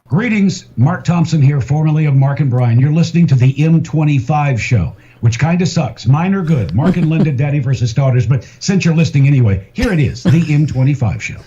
Greetings, Mark Thompson here, formerly of Mark and Brian. You're listening to the M25 Show, which kind of sucks. Mine are good. Mark and Linda, Daddy versus Daughters. But since you're listening anyway, here it is, the M25 Show.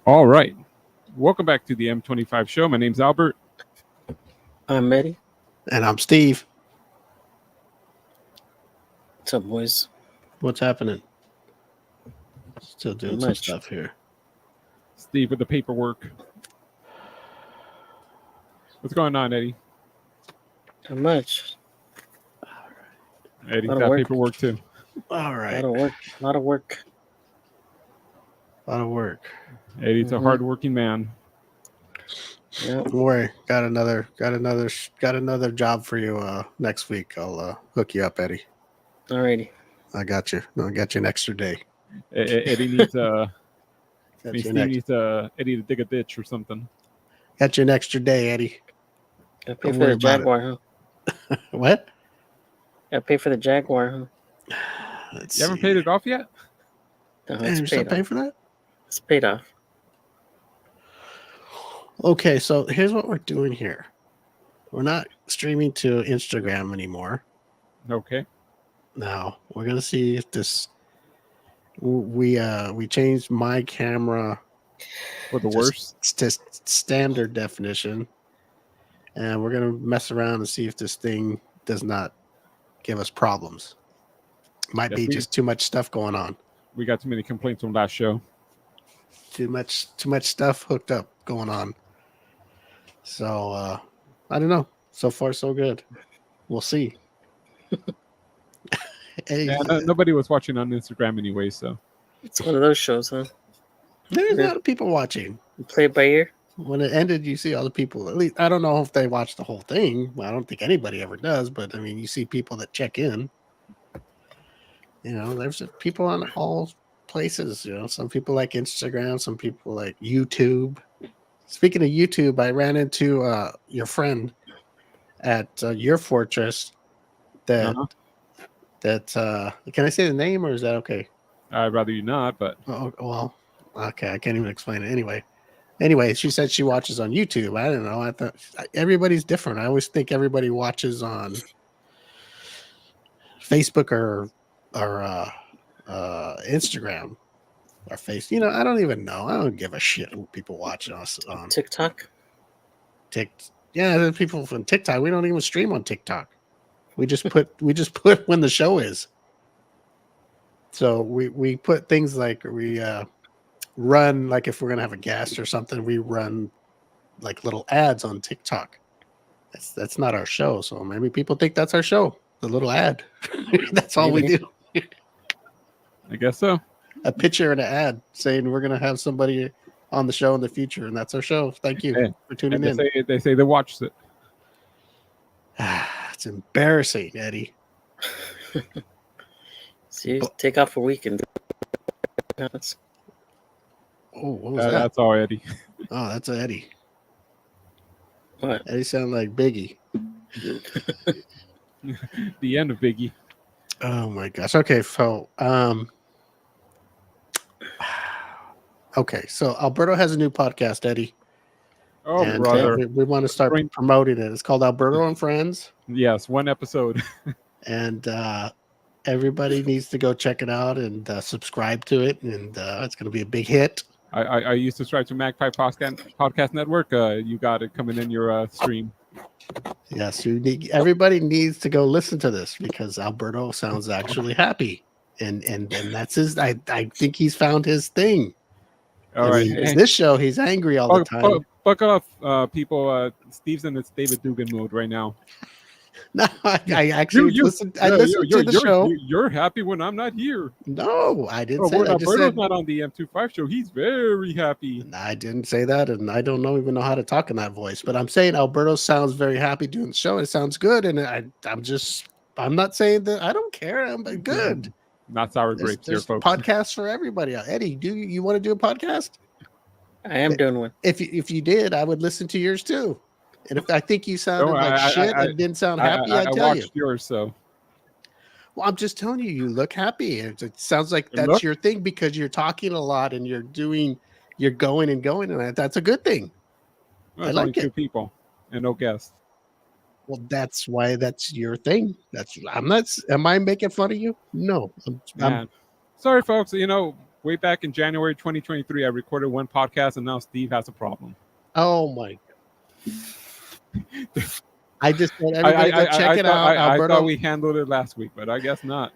All right. Welcome back to the M25 Show. My name's Albert. I'm Eddie. And I'm Steve. What's up, boys? What's happening? Still doing some stuff here. Steve with the paperwork. What's going on, Eddie? Not much. Eddie's got paperwork too. All right. A lot of work. Eddie's a hardworking man. Yeah. Don't worry. Got another job for you next week. I'll hook you up, Eddie. Alrighty. I got you. I got you an extra day. Eddie needs Eddie to dig a ditch or something. Got you an extra day, Eddie. Gotta pay for the Jaguar, huh? What? Gotta pay for the Jaguar, huh? You haven't paid it off yet? No, You're still paying for that? It's paid off. Okay, so here's what we're doing here. We're not streaming to Instagram anymore. Okay. Now we're gonna see if this. We changed my camera for the worst to standard definition, and we're gonna mess around and see if this thing does not give us problems. Might be just too much stuff going on. We got too many complaints from last show. Too much stuff hooked up going on. So I don't know. So far, so good. We'll see. Nobody was watching on Instagram anyway, so it's one of those shows, huh? There's a lot of people watching. You play it by ear. When it ended, you see all the people. At least I don't know if they watch the whole thing. I don't think anybody ever does. But I mean, you see people that check in. You know, there's people on all places. You know, some people like Instagram, some people like YouTube. Speaking of YouTube, I ran into your friend at your fortress. That can I say the name or is that okay? I'd rather you not, but well, okay, I can't even explain it anyway. She said she watches on YouTube. I don't know. I thought everybody's different. I always think everybody watches on Facebook or Instagram or Face. You know, I don't even know. I don't give a shit who people watch us on TikTok. Yeah, there's people from TikTok. We don't even stream on TikTok. We just put when the show is. So we put things like we run, like if we're gonna have a guest or something, we run like little ads on TikTok. That's not our show, so maybe people think that's our show. The little ad. That's all we do. I guess so. A picture and an ad saying we're gonna have somebody on the show in the future, and that's our show. Thank you for tuning in. They say they watched it. It's embarrassing, Eddie. See, take off a week and. Oh, what was that? That's all, Eddie. Oh, that's Eddie. What? Eddie sounded like Biggie. The end of Biggie. Oh my gosh. Okay, so okay, so Alberto has a new podcast, Eddie. Oh, and brother. we want to start promoting it. It's called Alberto and Friends. Yes, one episode. And everybody needs to go check it out and subscribe to it. And it's going to be a big hit. I used to subscribe to Magpie Podcast Network. You got it coming in your stream. Yes, everybody needs to go listen to this because Alberto sounds actually happy. And that's his, I think he's found his thing. All right. This show, he's angry all the time. Buckle up, people. Steve's in its David Dugan mode right now. No, I actually listened. I listened to the show. You're happy when I'm not here. No, I didn't say that. Alberto's not on the M25 show. He's very happy. I didn't say that, and I don't even know how to talk in that voice. But I'm saying Alberto sounds very happy doing the show. It sounds good, and I'm not saying that I don't care. I'm good. Not sour grapes here, folks. Podcasts for everybody. Eddie, do you want to do a podcast? I am doing one. If you did, I would listen to yours too. And if I think you sounded like shit and didn't sound happy, I'd tell you. I watched yours, so. Well, I'm just telling you, you look happy. It sounds like that's your thing because you're talking a lot and you're going and going, and that's a good thing. Well, I like it. 2 people and no guests. Well, that's why that's your thing. Am I making fun of you? No. I'm sorry, folks. Way back in January 2023, I recorded one podcast, and now Steve has a problem. Oh my God. I just want everybody to check it out. Alberto. I thought we handled it last week, but I guess not.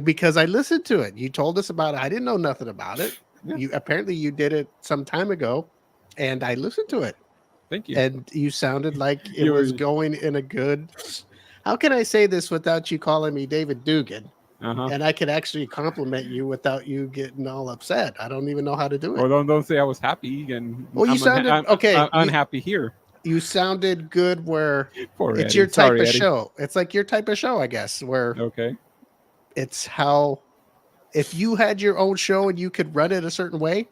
Because I listened to it. You told us about it. I didn't know nothing about it. Yeah. Apparently you did it some time ago, and I listened to it. Thank you. And you sounded like it was going in a good. How can I say this without you calling me David Dugan? And I could actually compliment you without you getting all upset. I don't even know how to do it. Or don't say I was happy and you sounded okay. I'm unhappy here. You sounded good where it's your type of show. It's like your type of show, I guess. Where it's how if you had your own show and you could run it a certain way,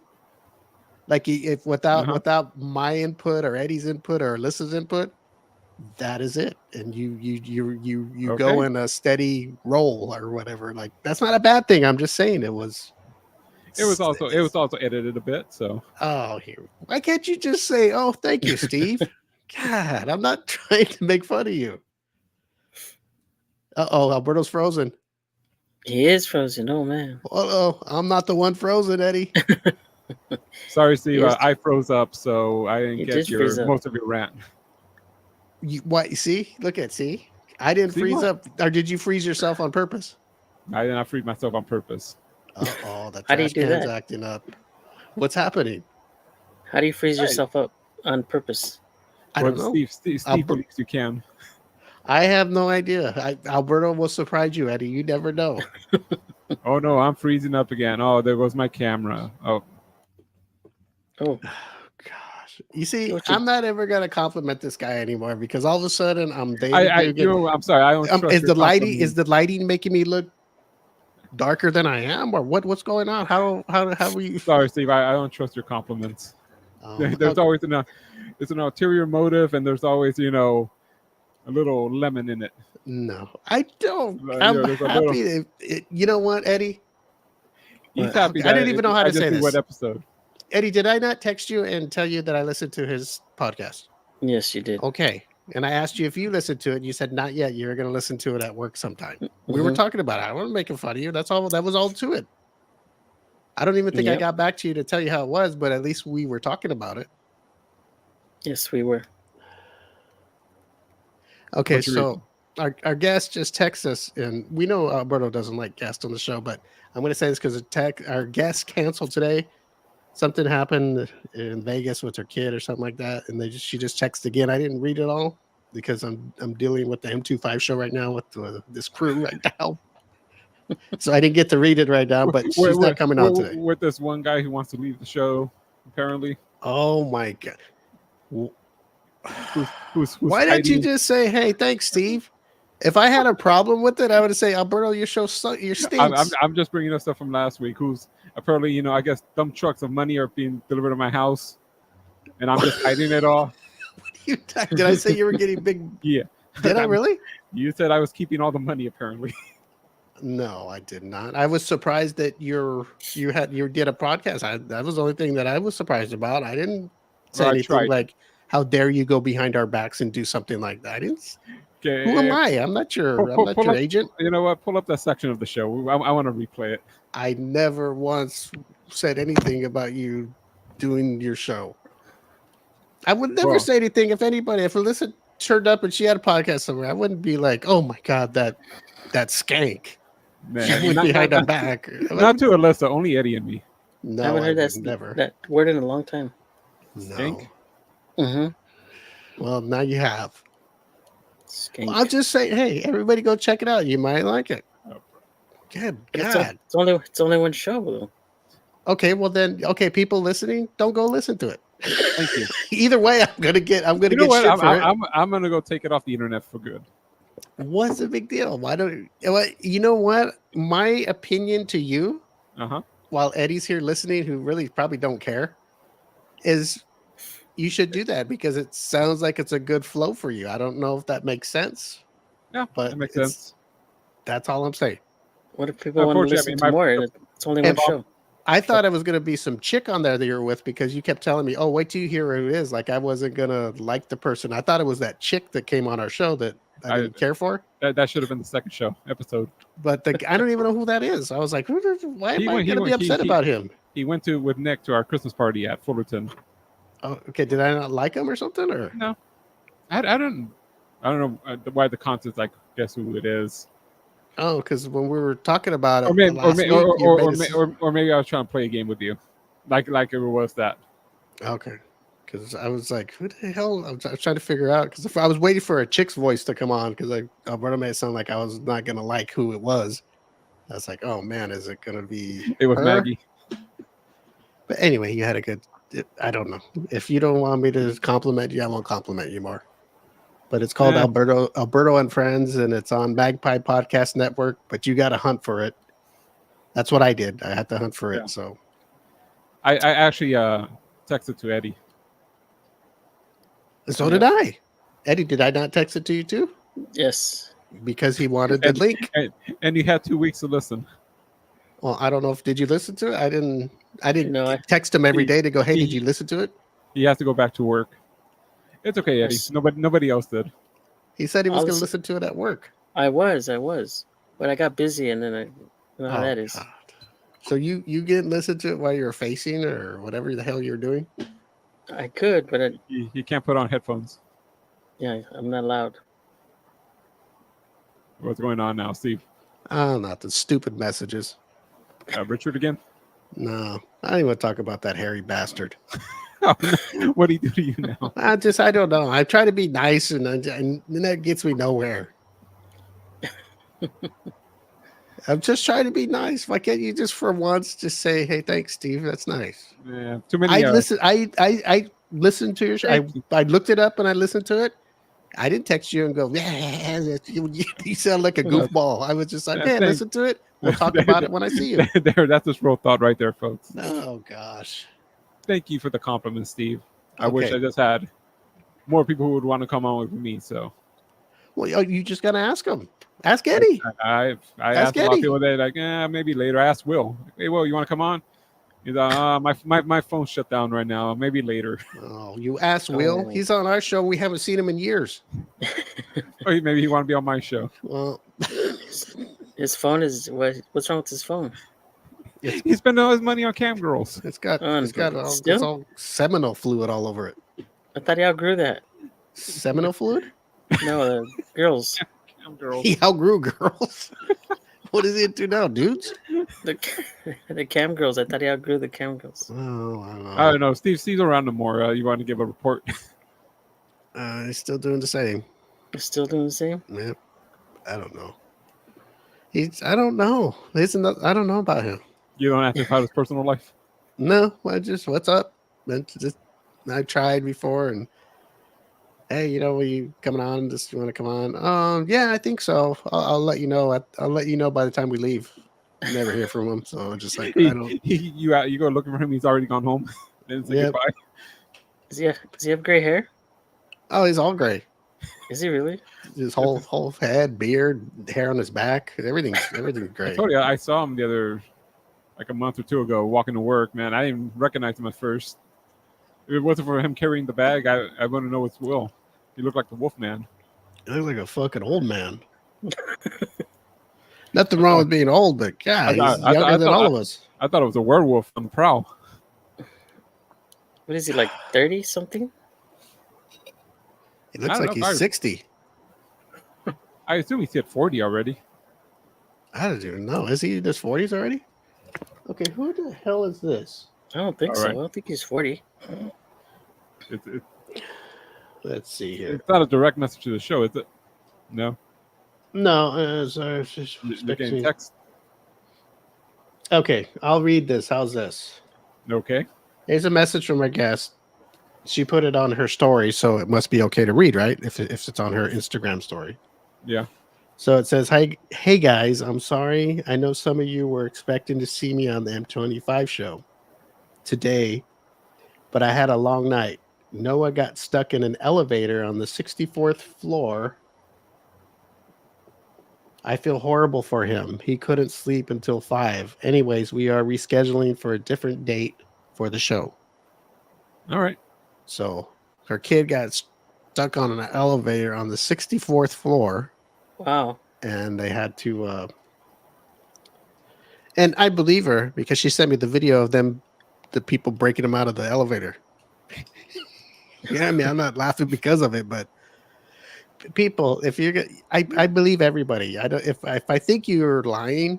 like if without my input or Eddie's input or Alyssa's input. That is it, and you go in a steady roll or whatever. Like that's not a bad thing. I'm just saying it was also edited a bit. So why can't you just say, "Oh, thank you, Steve"? God, I'm not trying to make fun of you. Alberto's frozen. He is frozen. Oh man. I'm not the one frozen, Eddie. Sorry, Steve. I froze up, so I didn't get most of your rant. See? I didn't freeze up. Or did you freeze yourself on purpose? I did not freeze myself on purpose. The trash can's acting up. What's happening? How do you freeze yourself up on purpose? I don't know. Steve believes you can. I have no idea. Alberto will surprise you, Eddie. You never know. Oh, no, I'm freezing up again. Oh, there goes my camera. Oh. You see, I'm not ever gonna compliment this guy anymore because all of a sudden I'm David. I'm sorry. I don't trust is the lighting making me look darker than I am, or what's going on? How we? Sorry, Steve. I don't trust your compliments. There's always there's an ulterior motive, and there's always a little lemon in it. No, I don't. I'm happy. You know what, Eddie? He's happy. I didn't even know how to say this. What episode? Eddie, did I not text you and tell you that I listened to his podcast? Yes, you did. Okay. And I asked you if you listened to it. And you said not yet. You were going to listen to it at work sometime. We were talking about it. I wasn't making fun of you. That's all. That was all to it. I don't even think I got back to you to tell you how it was, but at least we were talking about it. Yes, we were. Okay, so our guest just texted us, and we know Alberto doesn't like guests on the show, but I'm going to say this because our guest canceled today. Something happened in Vegas with her kid or something like that, and she just texted again. I didn't read it all because I'm dealing with the M25 show right now with this crew right now, so I didn't get to read it right now. But she's not coming out today. With this one guy who wants to leave the show, apparently. Oh my God! Who's Why didn't you just say, "Hey, thanks, Steve"? If I had a problem with it, I would say, Alberto, your show your stinks. I'm just bringing up stuff from last week. Who's apparently, I guess dump trucks of money are being delivered to my house, and I'm just hiding it all. Did I say you were getting big? Yeah. Did I really? You said I was keeping all the money, apparently. No, I did not. I was surprised that you did a podcast. That was the only thing that I was surprised about. I didn't say anything like, "How dare you go behind our backs and do something like that?" Okay. Who am I? I'm not your agent. You know what? Pull up that section of the show. I want to replay it. I never once said anything about you doing your show. I would never say anything if Alyssa turned up and she had a podcast somewhere. I wouldn't be like, "Oh my god, that skank." Man, behind our back. Not to Alyssa, only Eddie and me. No, I haven't heard that word in a long time. No. Mm-hmm. Well, now you have. Skank. Well, I'll just say, hey, everybody go check it out. You might like it. Good God. It's only one show, though. Okay, well then, people listening, don't go listen to it. Thank you. Either way, I'm gonna get shit for it. I'm gonna go take it off the internet for good. What's the big deal? Why don't you know what? My opinion to you, while Eddie's here listening, who really probably don't care, is you should do that because it sounds like it's a good flow for you. I don't know if that makes sense. Yeah, but that makes sense. That's all I'm saying. What if people want to listen to more? It's only one show. I thought it was going to be some chick on there that you're with because you kept telling me, "Oh, wait till you hear who it is." Like I wasn't gonna like the person. I thought it was that chick that came on our show that I didn't care for. That should have been the second episode. But I don't even know who that is. I was like, why am I going to be upset about him? He went with Nick to our Christmas party at Fullerton. Oh, okay. Did I not like him or something? Or no, I don't know why the content's like guess who it is. Oh, because when we were talking about it, or maybe I was trying to play a game with you, like it was that. Okay, because I was like, who the hell? I was trying to figure out because I was waiting for a chick's voice to come on because Alberto made it sound like I was not gonna like who it was. I was like, oh man, is it gonna be? It was her? Maggie. But anyway, you had a good. I don't know if you don't want me to compliment you, I won't compliment you more. But it's called Alberto and Friends, and it's on Magpie Podcast Network. But you got to hunt for it. That's what I did. I had to hunt for it. So I actually texted to Eddie. So did I. Eddie, did I not text it to you too? Yes. Because he wanted the link. And you had 2 weeks to listen. Well, I don't know if did you listen to it? I didn't text him every day to go, hey, did you listen to it? He has to go back to work. It's okay, Eddie. Nobody else did. He said he was going to listen to it at work. I was, but I got busy, and then you know how that is. God. So you didn't listen to it while you were facing or whatever the hell you're doing? I could, but you can't put on headphones. Yeah, I'm not allowed. What's going on now, Steve? Oh, not the stupid messages. Richard again? No, I don't even want to talk about that hairy bastard. What do he do to you now? I don't know. I try to be nice, and that gets me nowhere. I'm just trying to be nice. Why can't you just for once just say, "Hey, thanks, Steve. That's nice." Yeah, too many. I listened to your show. I looked it up and I listened to it. I didn't text you and go, "Yeah, you sound like a goofball." I was just like, "Man, listen to it. We'll talk about it when I see you." That's just real thought right there, folks. Oh gosh. Thank you for the compliment, Steve. I wish I just had more people who would want to come on with me. So, well, you just gotta ask them. Ask Eddie. I asked a lot of people that like, maybe later. I asked Will. Hey, Will, you want to come on? He's like, my phone's shut down right now. Maybe later. Oh, you asked Will. He's on our show. We haven't seen him in years. Or maybe he want to be on my show. Well, his phone is what's wrong with his phone? He spent all his money on cam girls. It's got all seminal fluid all over it. I thought he outgrew that. Seminal fluid? No, girls. Cam girls. He outgrew girls. What is he into now, dudes? The cam girls. I thought he outgrew the cam girls. Oh, I don't know. Steve's around no more. You want to give a report? He's still doing the same. He's still doing the same? Yep. I don't know. I don't know. I don't know about him. You don't ask him about his personal life? No, what's up? I tried before, and hey, are you coming on? Just you want to come on? Yeah, I think so. I'll let you know. I'll let you know by the time we leave. Never hear from him, so I'm just like I don't. You go looking for him. He's already gone home. Didn't say goodbye. Does he have gray hair? Oh, he's all gray. Is he really? His whole head, beard, hair on his back, everything's gray. I told you I saw him like a month or two ago walking to work. Man, I didn't recognize him at first. If it wasn't for him carrying the bag, I wouldn't know it's Will. He looked like the Wolf Man. He looked like a fucking old man. Nothing wrong with being old, but God, he's younger than all of us. I thought it was a werewolf on the prowl. What is he, like 30 something? He looks like he's 60. I assume he's hit 40 already. I don't even know. Is he in his 40s already? Okay, who the hell is this? I don't think so. I don't think he's 40. Let's see here. It's not a direct message to the show, is it? No. No, sorry. You're getting text. Okay, I'll read this. How's this? Okay. Here's a message from our guest. She put it on her story, so it must be okay to read, right? If it's on her Instagram story. Yeah. So it says, hey guys, I'm sorry. I know some of you were expecting to see me on the M25 show today, but I had a long night. Noah got stuck in an elevator on the 64th floor. I feel horrible for him. He couldn't sleep until 5. Anyways, we are rescheduling for a different date for the show. All right. So her kid got stuck on an elevator on the 64th floor. Wow. And they had to and I believe her because she sent me the video of the people breaking him out of the elevator. Yeah, I mean, I'm not laughing because of it, but people, if you're I believe everybody. I don't if I think you're lying,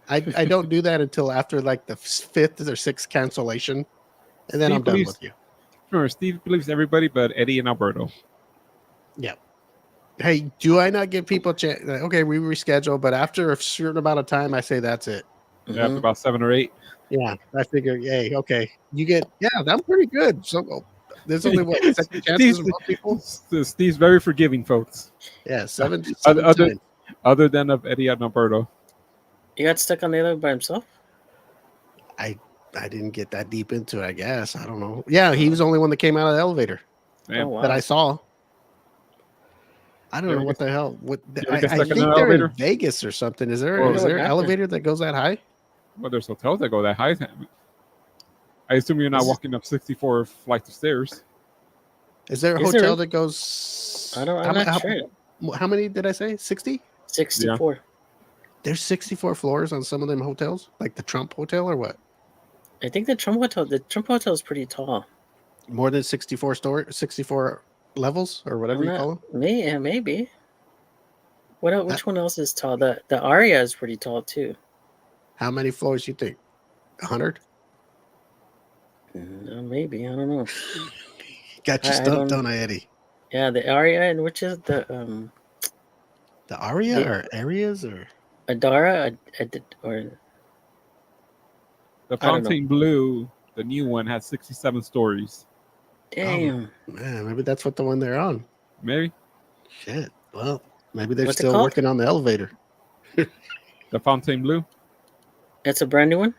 I don't do that until after like the 5th or 6th cancellation, and then I'm done with you. Remember, Steve believes everybody but Eddie and Alberto. Yeah. Hey, do I not give people a chance? Okay, we reschedule, but after a certain amount of time, I say that's it. Yeah, after about 7 or 8. Yeah, I figure, hey, okay, you get, that's pretty good. So there's only what second chances for people. Steve's very forgiving, folks. Yeah, 7 other than of Eddie and Alberto. He got stuck on the elevator by himself? I didn't get that deep into it, I guess. I don't know. Yeah, he was the only one that came out of the elevator that I saw. I don't know what the hell. I think they're in Vegas or something. Is there an elevator that goes that high? Well, there's hotels that go that high. I assume you're not walking up 64 flights of stairs. Is there a hotel that goes? I'm not sure. How many did I say? 60? 64. Yeah. There's 64 floors on some of them hotels, like the Trump Hotel or what? I think the Trump Hotel is pretty tall. More than 64 levels or whatever you call them? Maybe. Which one else is tall? The Aria is pretty tall too. How many floors do you think? 100? Maybe. I don't know. Got you stumped, don't I, Eddie? Yeah, the Aria, and which is the Aria or Areas or Adara or the Fontainebleau, the new one, has 67 stories. Damn. Man, maybe that's what the one they're on. Maybe. Shit. Well, maybe they're still working on the elevator. The Fontainebleau. That's a brand new one?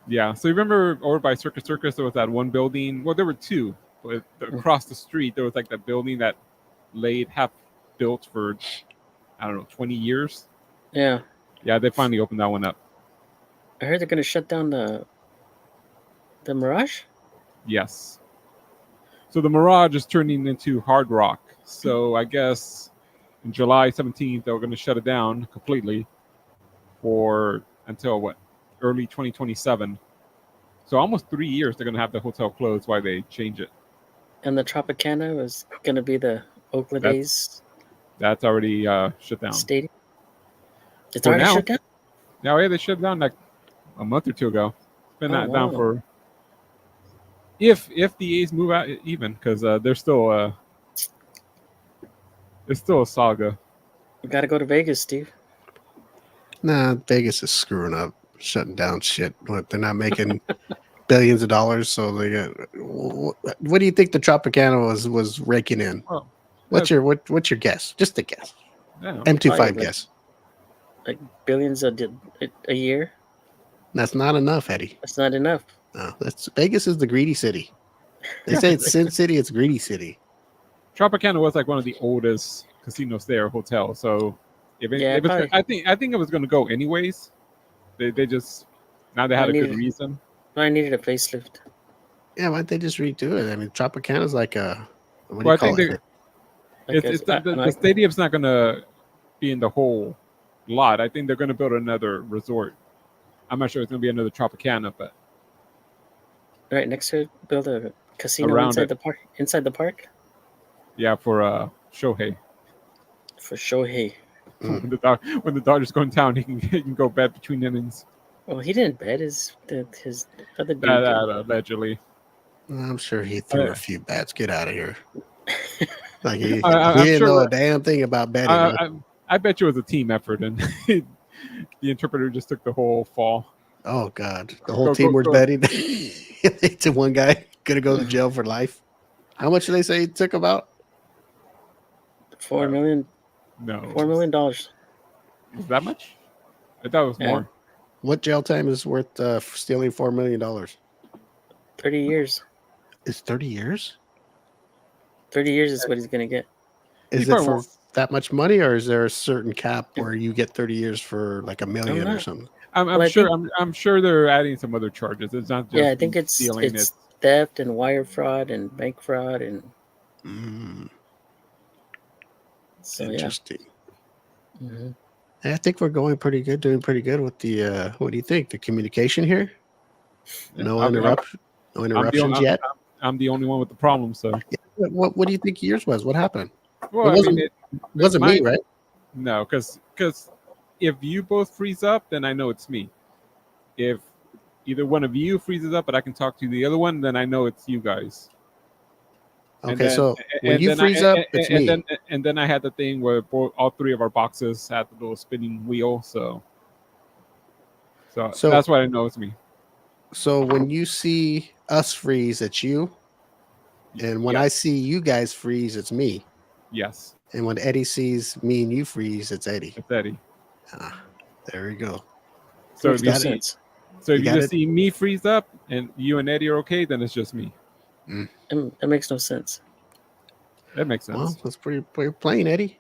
Yeah. So you remember over by Circus, there was that one building. Well, there were two. But across the street, there was like that building that laid half built for, 20 years. Yeah. Yeah, they finally opened that one up. I heard they're going to shut down the Mirage? Yes. So the Mirage is turning into Hard Rock. So I guess in July 17th, they're going to shut it down completely until early 2027. So almost 3 years they're going to have the hotel closed while they change it. And the Tropicana was going to be the Oakland A's. That's already shut down. Stadium? It's already shut down? Yeah, they shut down like a month or two ago. It's been down for... If the A's move out even, because they're still... it's still a saga. You got to go to Vegas, Steve. Nah, Vegas is screwing up, shutting down shit. What, they're not making billions of dollars, so they get... What do you think the Tropicana was raking in? Well, What's your guess? Just a guess. Yeah. M25 Probably guess. like billions a year. That's not enough, Eddie. That's not enough. No, Vegas is the greedy city. They say it's Sin City, it's greedy city. Tropicana was like one of the oldest casinos there, hotel. So if it's, probably. I think it was going to go anyways. They just now they had a good reason. I needed a facelift. Yeah, why don't they just redo it? I mean, Tropicana's like a what do Well, you call it? The stadium's not going to be in the whole lot. I think they're going to build another resort. I'm not sure it's going to be another Tropicana, but Right next to it, build a casino Around inside it. the park. Inside the park yeah, for Shohei. for Shohei. When the Dodgers go in town, he can go bet between innings. Well, he didn't bet. His other dude. Allegedly. I'm sure he threw a few bats. Get out of here. Like he I'm didn't sure know a that- damn thing about betting. I bet you it was a team effort, and the interpreter just took the whole fall. Oh God, the whole Go, team go, was go. betting. To one guy gonna go to jail for life. How much do they say he took about? $4 million. No, $4 million. Is that much? I thought it was Yeah. more. What jail time is worth stealing $4 million? 30 years. It's 30 years. 30 years is what he's gonna get. Is He it probably for won't. that much money, or is there a certain cap where you get 30 years for like $1 million or not- something? Well, I I'm sure they're adding some other charges. It's not just Yeah, I think it's stealing. it's theft and wire fraud and bank fraud and so Interesting. yeah. Mhm. I think we're going pretty good, doing pretty good with the. What do you think? The communication here? No interruptions yet. I'm the only one with the problem. So What do you think yours was? What happened? well, It wasn't- Wasn't me, mine- right? No, because if you both freeze up, then I know it's me. If either one of you freezes up, but I can talk to the other one, then I know it's you guys. And Okay, then- so when and you then freeze up, it's me. And then I had the thing where all three of our boxes had the little spinning wheel. So So- that's why I know it's me. So when you see us freeze, it's you, and when I Yes. see you guys freeze, it's me. Yes, And when Eddie sees me and you freeze, it's Eddie. it's Eddie. There we go. So Makes if no you sense. so if You you got just it? see me freeze up and you and Eddie are okay, then it's just me. That makes no sense. That makes sense. Well, that's pretty plain, Eddie.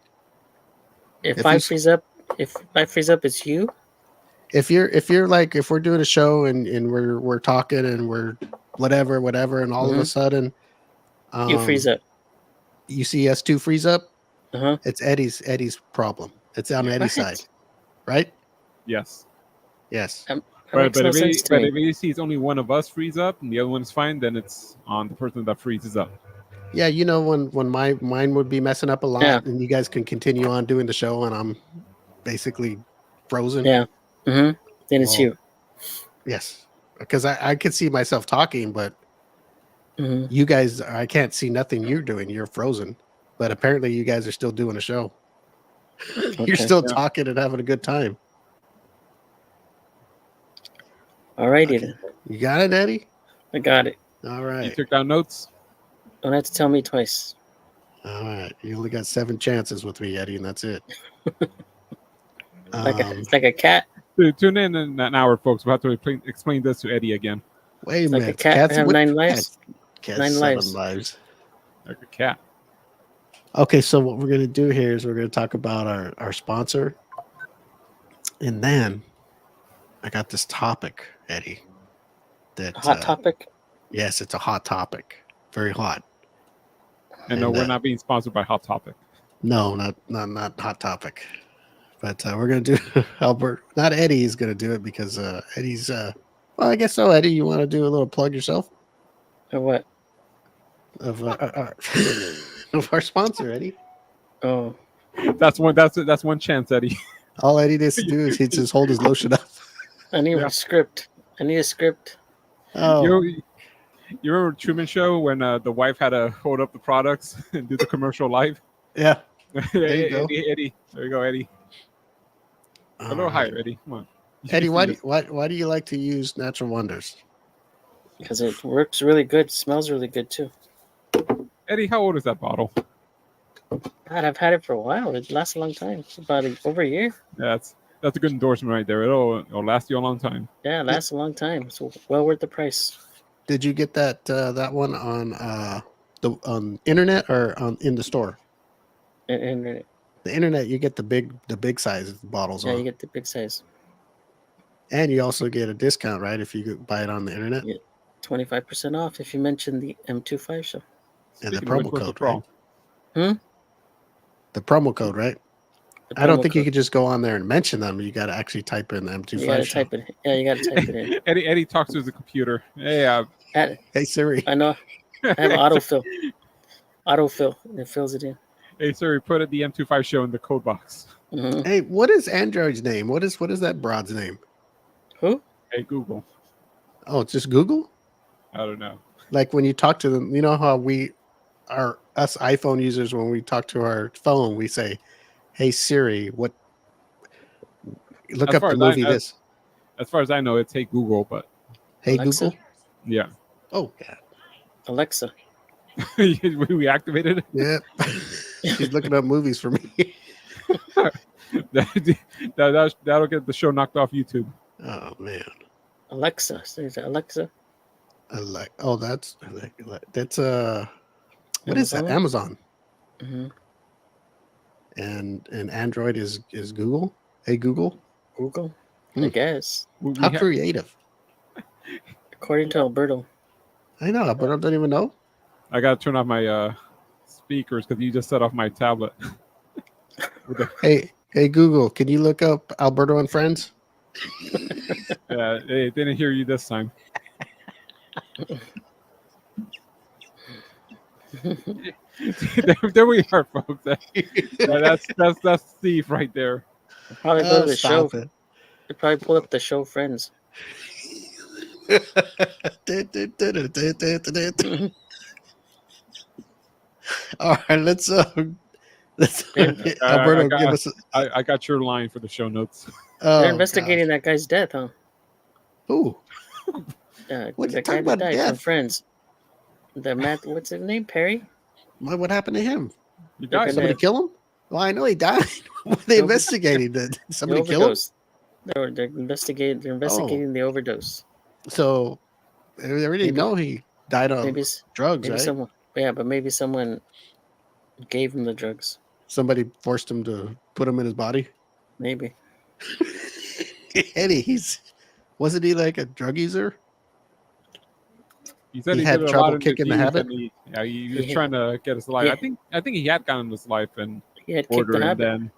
If If I you- freeze up, it's you. If we're doing a show and we're talking and we're whatever, and all of a sudden You freeze up. you see us two freeze up, Uh-huh. it's Eddie's problem. It's on Eddie's What? side, right? Yes. Yes. That But makes no if sense to me. if he sees only one of us freeze up and the other one's fine, then it's on the person that freezes up. Yeah, you know when mine would be messing up a lot, Yeah. and you guys can continue on doing the show, and I'm basically frozen. Yeah. Then it's Well, you. Yes, because I could see myself talking, but hmm you guys, I can't see nothing you're doing. You're frozen, but apparently you guys are still doing a show. Okay. You're still Yeah. talking and having a good time. Alrighty Okay. then. You got it, Eddie? I got it. All You right. took down notes. Don't have to tell me twice. All right. You only got 7 chances with me, Eddie, and that's it. It's like a cat. Tune in an hour, folks. We'll have to explain this to Eddie again. Wait a Like a minute. cat Cats have what- 9 lives. Cats 9 7 lives. lives. Like a cat. Okay, so what we're going to do here is we're going to talk about our sponsor. And then I got this topic, Eddie. That Hot topic. Yes, it's a hot topic. Very hot. And no, And, we're not being sponsored by Hot Topic. No, not hot topic. But we're going to do Albert. Not Eddie is going to do it because Eddie's well, I guess so. Eddie, you want to do a little plug yourself Or what? of of our sponsor, Eddie? Oh, That's one chance, Eddie. All Eddie needs to do is he just hold his lotion up. I need Yeah. a script. I need a script. Oh, You remember Truman Show when the wife had to hold up the products and do the commercial live? yeah. There you go. Eddie. There you go, Eddie. A little higher, Eddie. Come on. Eddie, why do you like to use Natural Wonders? Because it works really good. Smells really good too. Eddie, how old is that bottle? God, I've had it for a while. It lasts a long time. It's about over a year. That's a good endorsement right there. It'll last you a long time. Yeah, it lasts a long time. It's well worth the price. Did you get that one on the internet or in the store? And The internet, you get the big size bottles yeah, on, you get the big size. and you also get a discount, right? If you buy it on the internet, Yeah, 25% off if you mention the M25 show. and the Speaking of which, promo what's the code, right? Hmm? The promo code, right? The I don't promo think you code. could just go on there and mention them. You got to actually type in the You M25 gotta show. type it. Yeah, you gotta type it in. Eddie talks to the computer. Hey, Hey Siri. I know. I have autofill. Autofill. It fills it in. hey Siri, put the M25 show in the code box. Hmm. Hey, what is Android's name? What is that broad's name? Who? Hey Google. Oh, it's just Google. I don't know. Like when you talk to them, you know how us iPhone users, when we talk to our phone, we say, "Hey Siri, look As up far the as I- movie this." As far as I know, it's Hey Google, but Hey Alexa? Google. yeah, Oh yeah. Alexa. we activated it. Yep. She's looking up movies for me. That'll get the show knocked off YouTube. Oh man. Alexa. Is it Alexa? That's what is that? Amazon? Amazon. Hmm. And Android is Google. Hey Google. Google? Hmm. I guess. We How ha- creative. According to Alberto. I know, but I don't even know. I gotta turn off my speakers because you just set off my tablet. Hey Google, can you look up Alberto and Friends? Yeah, it didn't hear you this time. there we are, folks. That's Steve right there. Probably go to the show. Stop it. They probably pull up the show Friends. All right, let's And- Alberto I give us. I got your line for the show notes. They're Oh, investigating that guy's death, huh? gosh. Ooh, What The you guy talking that about died from death? Friends. The Matt, what's his name? Perry? what happened to him? You They're guys, gonna- Somebody kill him? Well, I know he died. Were they Nope. investigating? Did The somebody kill him? overdose. They're investigating the overdose. So they already Maybe- know he died of Maybe drugs, right? someone. Yeah, but maybe someone gave him the drugs. Somebody forced him to put him in his body. Maybe. Eddie, wasn't he like a drug user? he said he he had did a trouble lot in his kicking the youth, habit? and he was Yeah. trying to get his life. Yeah. I think he had gotten his life in He had kicked order, the and habit. then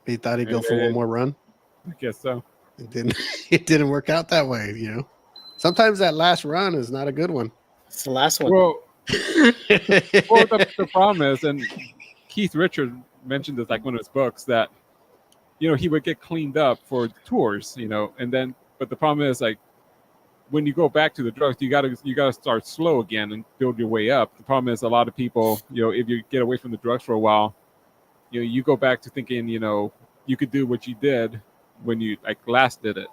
He thought he'd go for one more run. I guess so. It didn't. It didn't work out that way. Sometimes that last run is not a good one. It's the last one. Well, the problem is, and Keith Richards mentioned this like one of his books, that he would get cleaned up for tours, and then but the problem is, like, when you go back to the drugs, you gotta start slow again and build your way up. The problem is a lot of people, if you get away from the drugs for a while, you go back to thinking, you could do what you did when you like last did it,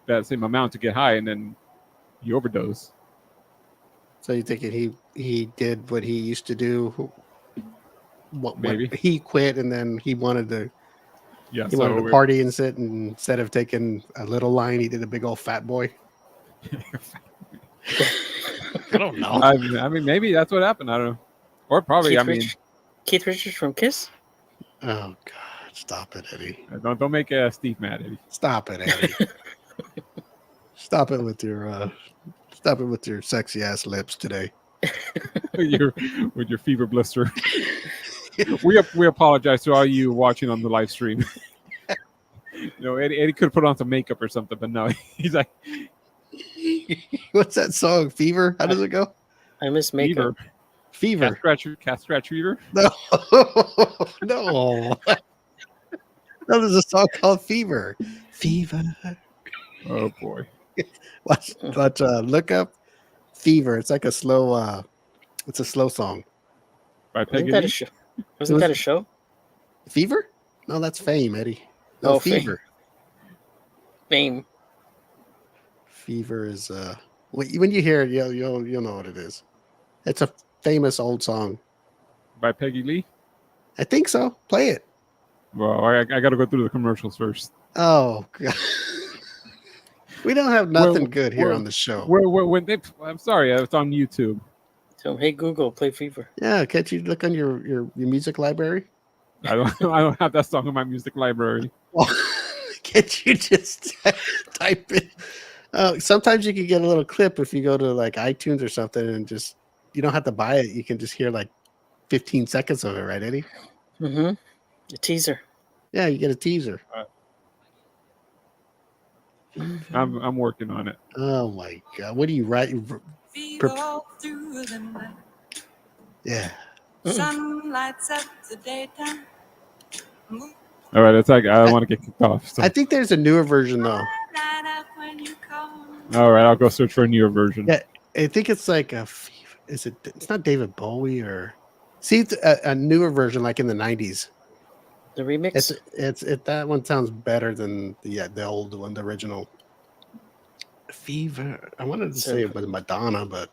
that same amount to get high, and then you overdose. So you thinking he did what he used to do? Maybe. He quit and then he wanted to Yeah, he wanted to party and sit, and instead of taking a little line, he did a big old fat boy. I don't know. I mean, maybe that's what happened. I don't know, or probably. Keith Richards from Kiss? Oh God! Stop it, Eddie. Don't make Steve mad, Eddie. Stop it, Eddie. Stop it with your sexy ass lips today. with your fever blister. we apologize to all you watching on the live stream. Eddie could have put on some makeup or something, but no, he's like, What's that song? Fever? How does it go? I miss makeup. Fever. Cat scratch fever. No, no. No, there's a song called Fever. Fever. Oh boy. Watch, look up Fever. It's like a slow. It's a slow song. By Wasn't Peggy that a Lee. show? Wasn't that a show? Fever? No, that's Fame, Eddie. No, Oh, Fame. Fever. Fame. Fever is when you hear it, you'll know what it is. It's a famous old song. By Peggy Lee. I think so. Play it. Well, I got to go through the commercials first. Oh, God. We don't have nothing good here on the show. I'm sorry, it's on YouTube. So hey Google, play Fever. Yeah, can't you look on your music library? I don't have that song in my music library. Well, can't you just type it? Sometimes you can get a little clip if you go to like iTunes or something, and just you don't have to buy it. You can just hear like 15 seconds of it, right, Eddie? Mm-hmm. A teaser. Yeah, you get a teaser. I'm working on it. Oh my God! What do you write? Yeah. Sun lights up the daytime. All right, it's like I want to get kicked off. So. I think there's a newer version though. All right, I'll go search for a newer version. Yeah, I think it's like is it? It's not David Bowie or see it's a newer version like in the 90s. The remix. It's that one sounds better than the old one, the original. Fever. I wanted to say it was Madonna, but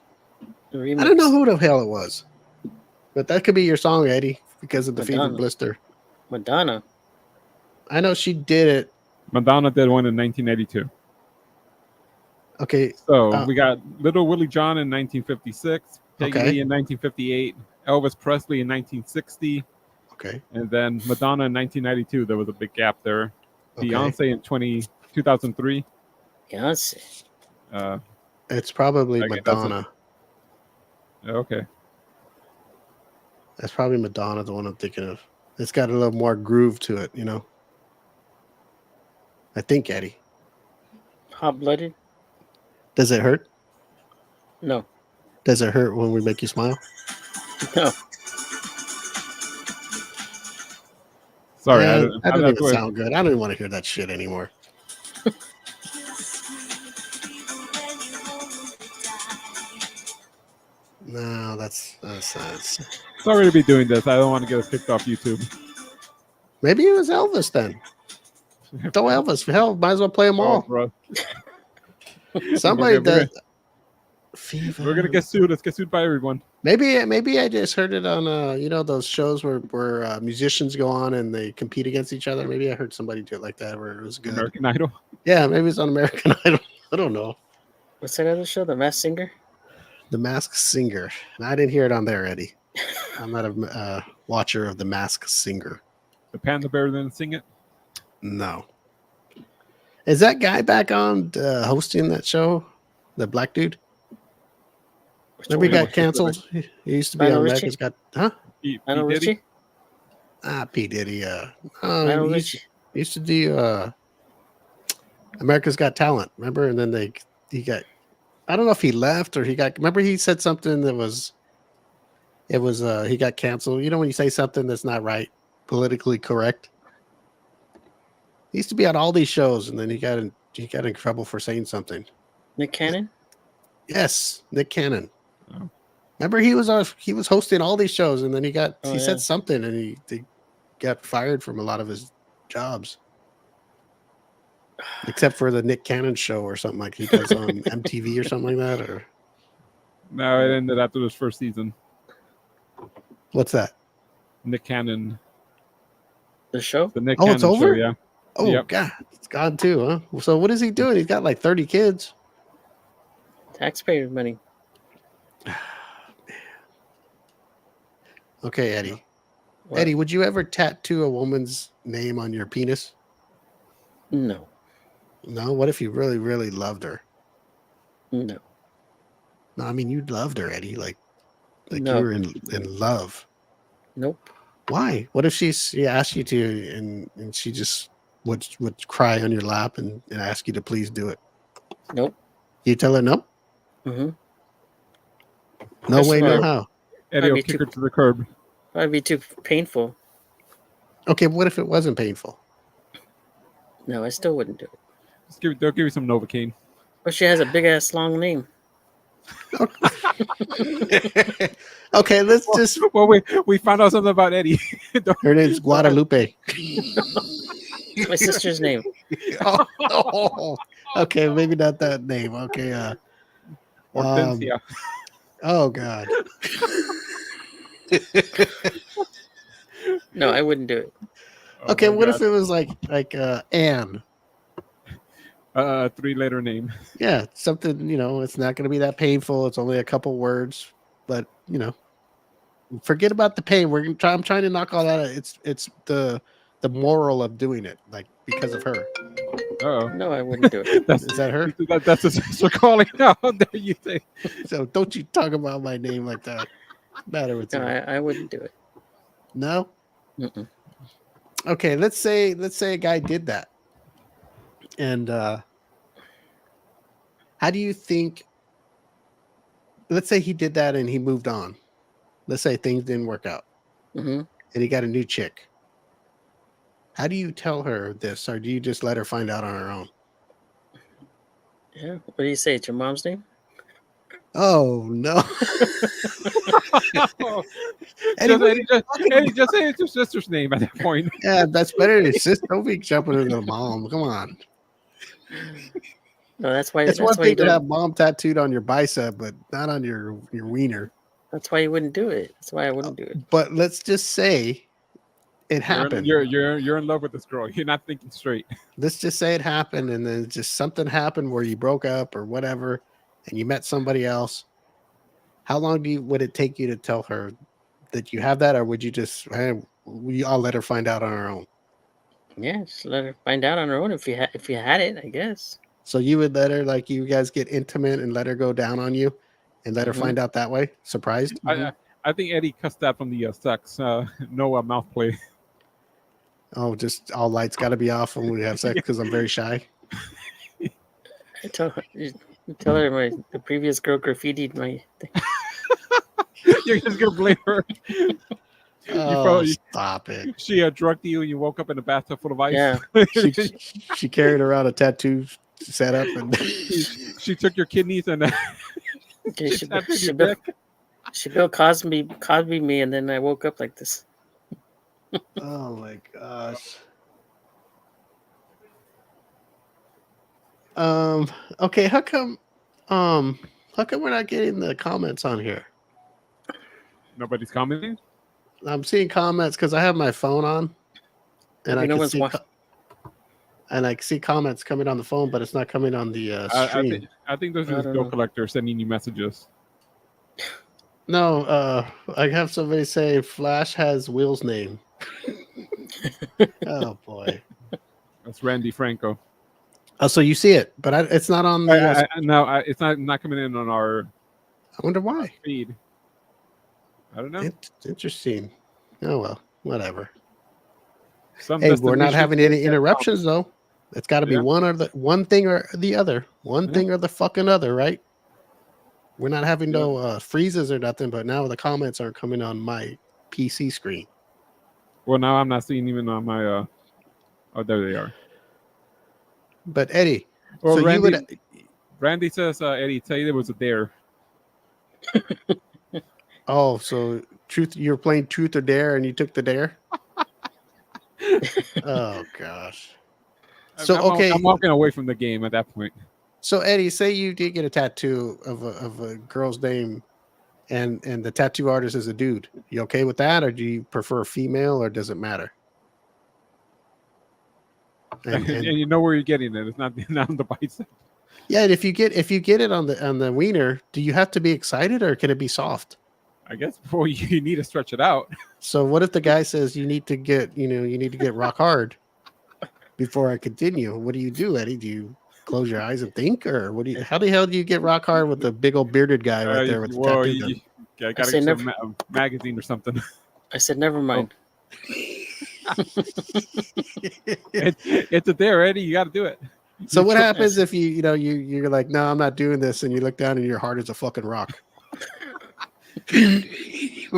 The remix. I don't know who the hell it was. But that could be your song, Eddie, because of the Madonna. Fever Blister. Madonna. I know she did it. Madonna did one in 1982. Okay. So we got Little Willie John in 1956, Peggy Okay. Lee in 1958, Elvis Presley in 1960, Okay. and then Madonna in 1992. There was a big gap there. Okay. Beyonce in 2003. Beyonce. It's probably Okay, that's Madonna. Okay. That's probably Madonna, the one I'm thinking of. It's got a little more groove to it, you know. I think, Eddie. Hot blooded? Does it hurt? No. Does it hurt when we make you smile? No. Sorry, Yeah, I that doesn't even wait. sound good. I don't even want to hear that shit anymore. No, that's Sorry to be doing this. I don't want to get us kicked off YouTube. maybe it was Elvis then. Throw Elvis. Hell, might as well play them Oh, all. bro. Somebody We're does. We're gonna get sued. Let's get sued by everyone. Maybe I just heard it on those shows where musicians go on and they compete against each other. Maybe I heard somebody do it like that where it was good. American Idol. Yeah, maybe it's on American Idol. I don't know. What's that other show? The Masked Singer? The Masked Singer. And I didn't hear it on there, Eddie. I'm not a watcher of The Masked Singer. The Panda Bear didn't sing it. No. Is that guy back on hosting that show? The black dude? Remember he got canceled? He used to be Lionel on Richie? America's Got... Huh? Lionel Richie? P. Diddy. Lionel He Richie. used to do America's Got Talent. Remember? And then he got... I don't know if he left or he got... Remember he said something that was... It was... he got canceled. You know when you say something that's not right, politically correct? He used to be on all these shows, and then he got in trouble for saying something. Nick Cannon? Yes, Nick Cannon. Oh. Remember he was hosting all these shows, and then he Oh, said yeah. something, and he got fired from a lot of his jobs, except for the Nick Cannon show or something like he does on MTV or something like that. Or No, it ended after this first season. what's that? Nick Cannon. The show? The Nick Oh, Cannon it's over? show, yeah. Oh Yep. God, it's gone too, huh? So what is he doing? He's got like 30 kids. Taxpayer money. Okay, Eddie. What? Eddie, would you ever tattoo a woman's name on your penis? No. No. What if you really, really loved her? No. No, I mean you loved her, Eddie. Like No. you were in love. Nope. Why? What if she asked you to, and she just would cry on your lap and ask you to please do it? Nope. You tell her no. Mm-hmm. No First way, of no all- how. Eddie I'd will be kick too- her to the curb. That'd be too painful. Okay, what if it wasn't painful? No, I still wouldn't do it. They'll give you some Novocaine. But she has a big ass long name. Okay, let's just. Well, we found out something about Eddie. Her name's Guadalupe. My sister's name. Oh, okay, maybe not that name. Okay, Hortensia. oh God. No, I wouldn't do it. Oh Okay, my what God. if it was like Anne? 3-letter name. Yeah, something, it's not going to be that painful. It's only a couple words, but forget about the pain. I'm trying to knock all that out. It's the moral of doing it, like because of her. Oh, No, I wouldn't do it. that's Is that her? that's a sister calling out. There you say. So don't you talk about my name like that. Matter with No, you. I wouldn't do it. No? Mm-mm. Okay, let's say a guy did that. And how do you think, let's say he did that and he moved on. Let's say things didn't work out Hmm. and he got a new chick. How do you tell her this, or do you just let her find out on her own? Yeah. What do you say? It's your mom's name? Oh no. Eddie, just say it's your sister's name at that point. Yeah, that's better than sister. Don't be jumping into the mom. Come on. No, that's why. It's That's one why you thing to don't. have mom tattooed on your bicep, but not on your wiener. That's why you wouldn't do it. That's why I wouldn't do it. But let's just say it happened. You're in love with this girl. You're not thinking straight. Let's just say it happened, and then just something happened where you broke up or whatever, and you met somebody else. How long would it take you to tell her that you have that, or would you just I'll let her find out on her own? Yeah, just let her find out on her own if you had it, I guess. So you would let her, like, you guys get intimate and let her go down on you, and let her find out that way. Surprised? I think Eddie cussed that from the sex. No mouth play. Oh, just all lights got to be off when we have sex because I'm very shy. I tell her the previous girl graffitied my thing. You're just gonna blame her. Stop it. She drugged you and you woke up in a bathtub full of ice. Yeah. She carried around a tattoo setup, and she took your kidneys and Okay, she tattooed your dick. Bill Cosby me, and then I woke up like this. oh my gosh. Okay, how come we're not getting the comments on here? Nobody's commenting. I'm seeing comments because I have my phone on, and Maybe I no can one's see watching. and I see comments coming on the phone, but it's not coming on the stream. I think those are just don't bill know. collectors sending you messages. No, I have somebody say Flash has Will's name. Oh boy. That's Randy Franco. Oh, so you see it, but it's not on the. No, it's not coming in on our I wonder why. feed. I don't know. It's interesting. Oh well, whatever. Some Hey, we're not destinations having any get interruptions though. It's got to be Yeah. one thing or the other. One Yeah. thing or the fucking other, right? We're not having no freezes or nothing, but now the comments aren't coming on my PC screen. Well, now I'm not seeing even on my. Oh, there they are. But Eddie, Well, so Randy, you would. Randy says, Eddie, tell you there was a dare. Oh, so truth? You're playing truth or dare, and you took the dare. Oh gosh. So okay, I'm walking away from the game at that point. so Eddie, say you did get a tattoo of a girl's name, and the tattoo artist is a dude. You okay with that, or do you prefer a female, or does it matter? And you know where you're getting it. It's not on the bicep. Yeah, and if you get it on the wiener, do you have to be excited, or can it be soft? I guess before you need to stretch it out. So what if the guy says you need to get rock hard before I continue? What do you do, Eddie? Do you close your eyes and think, or what do you? How the hell do you get rock hard with the big old bearded guy right there with the tattoo gun? I gotta get some magazine or something. I said, never mind. It's a dare, Eddie. You got to do it. So what happens if you're like, no, I'm not doing this, and you look down and your heart is a fucking rock?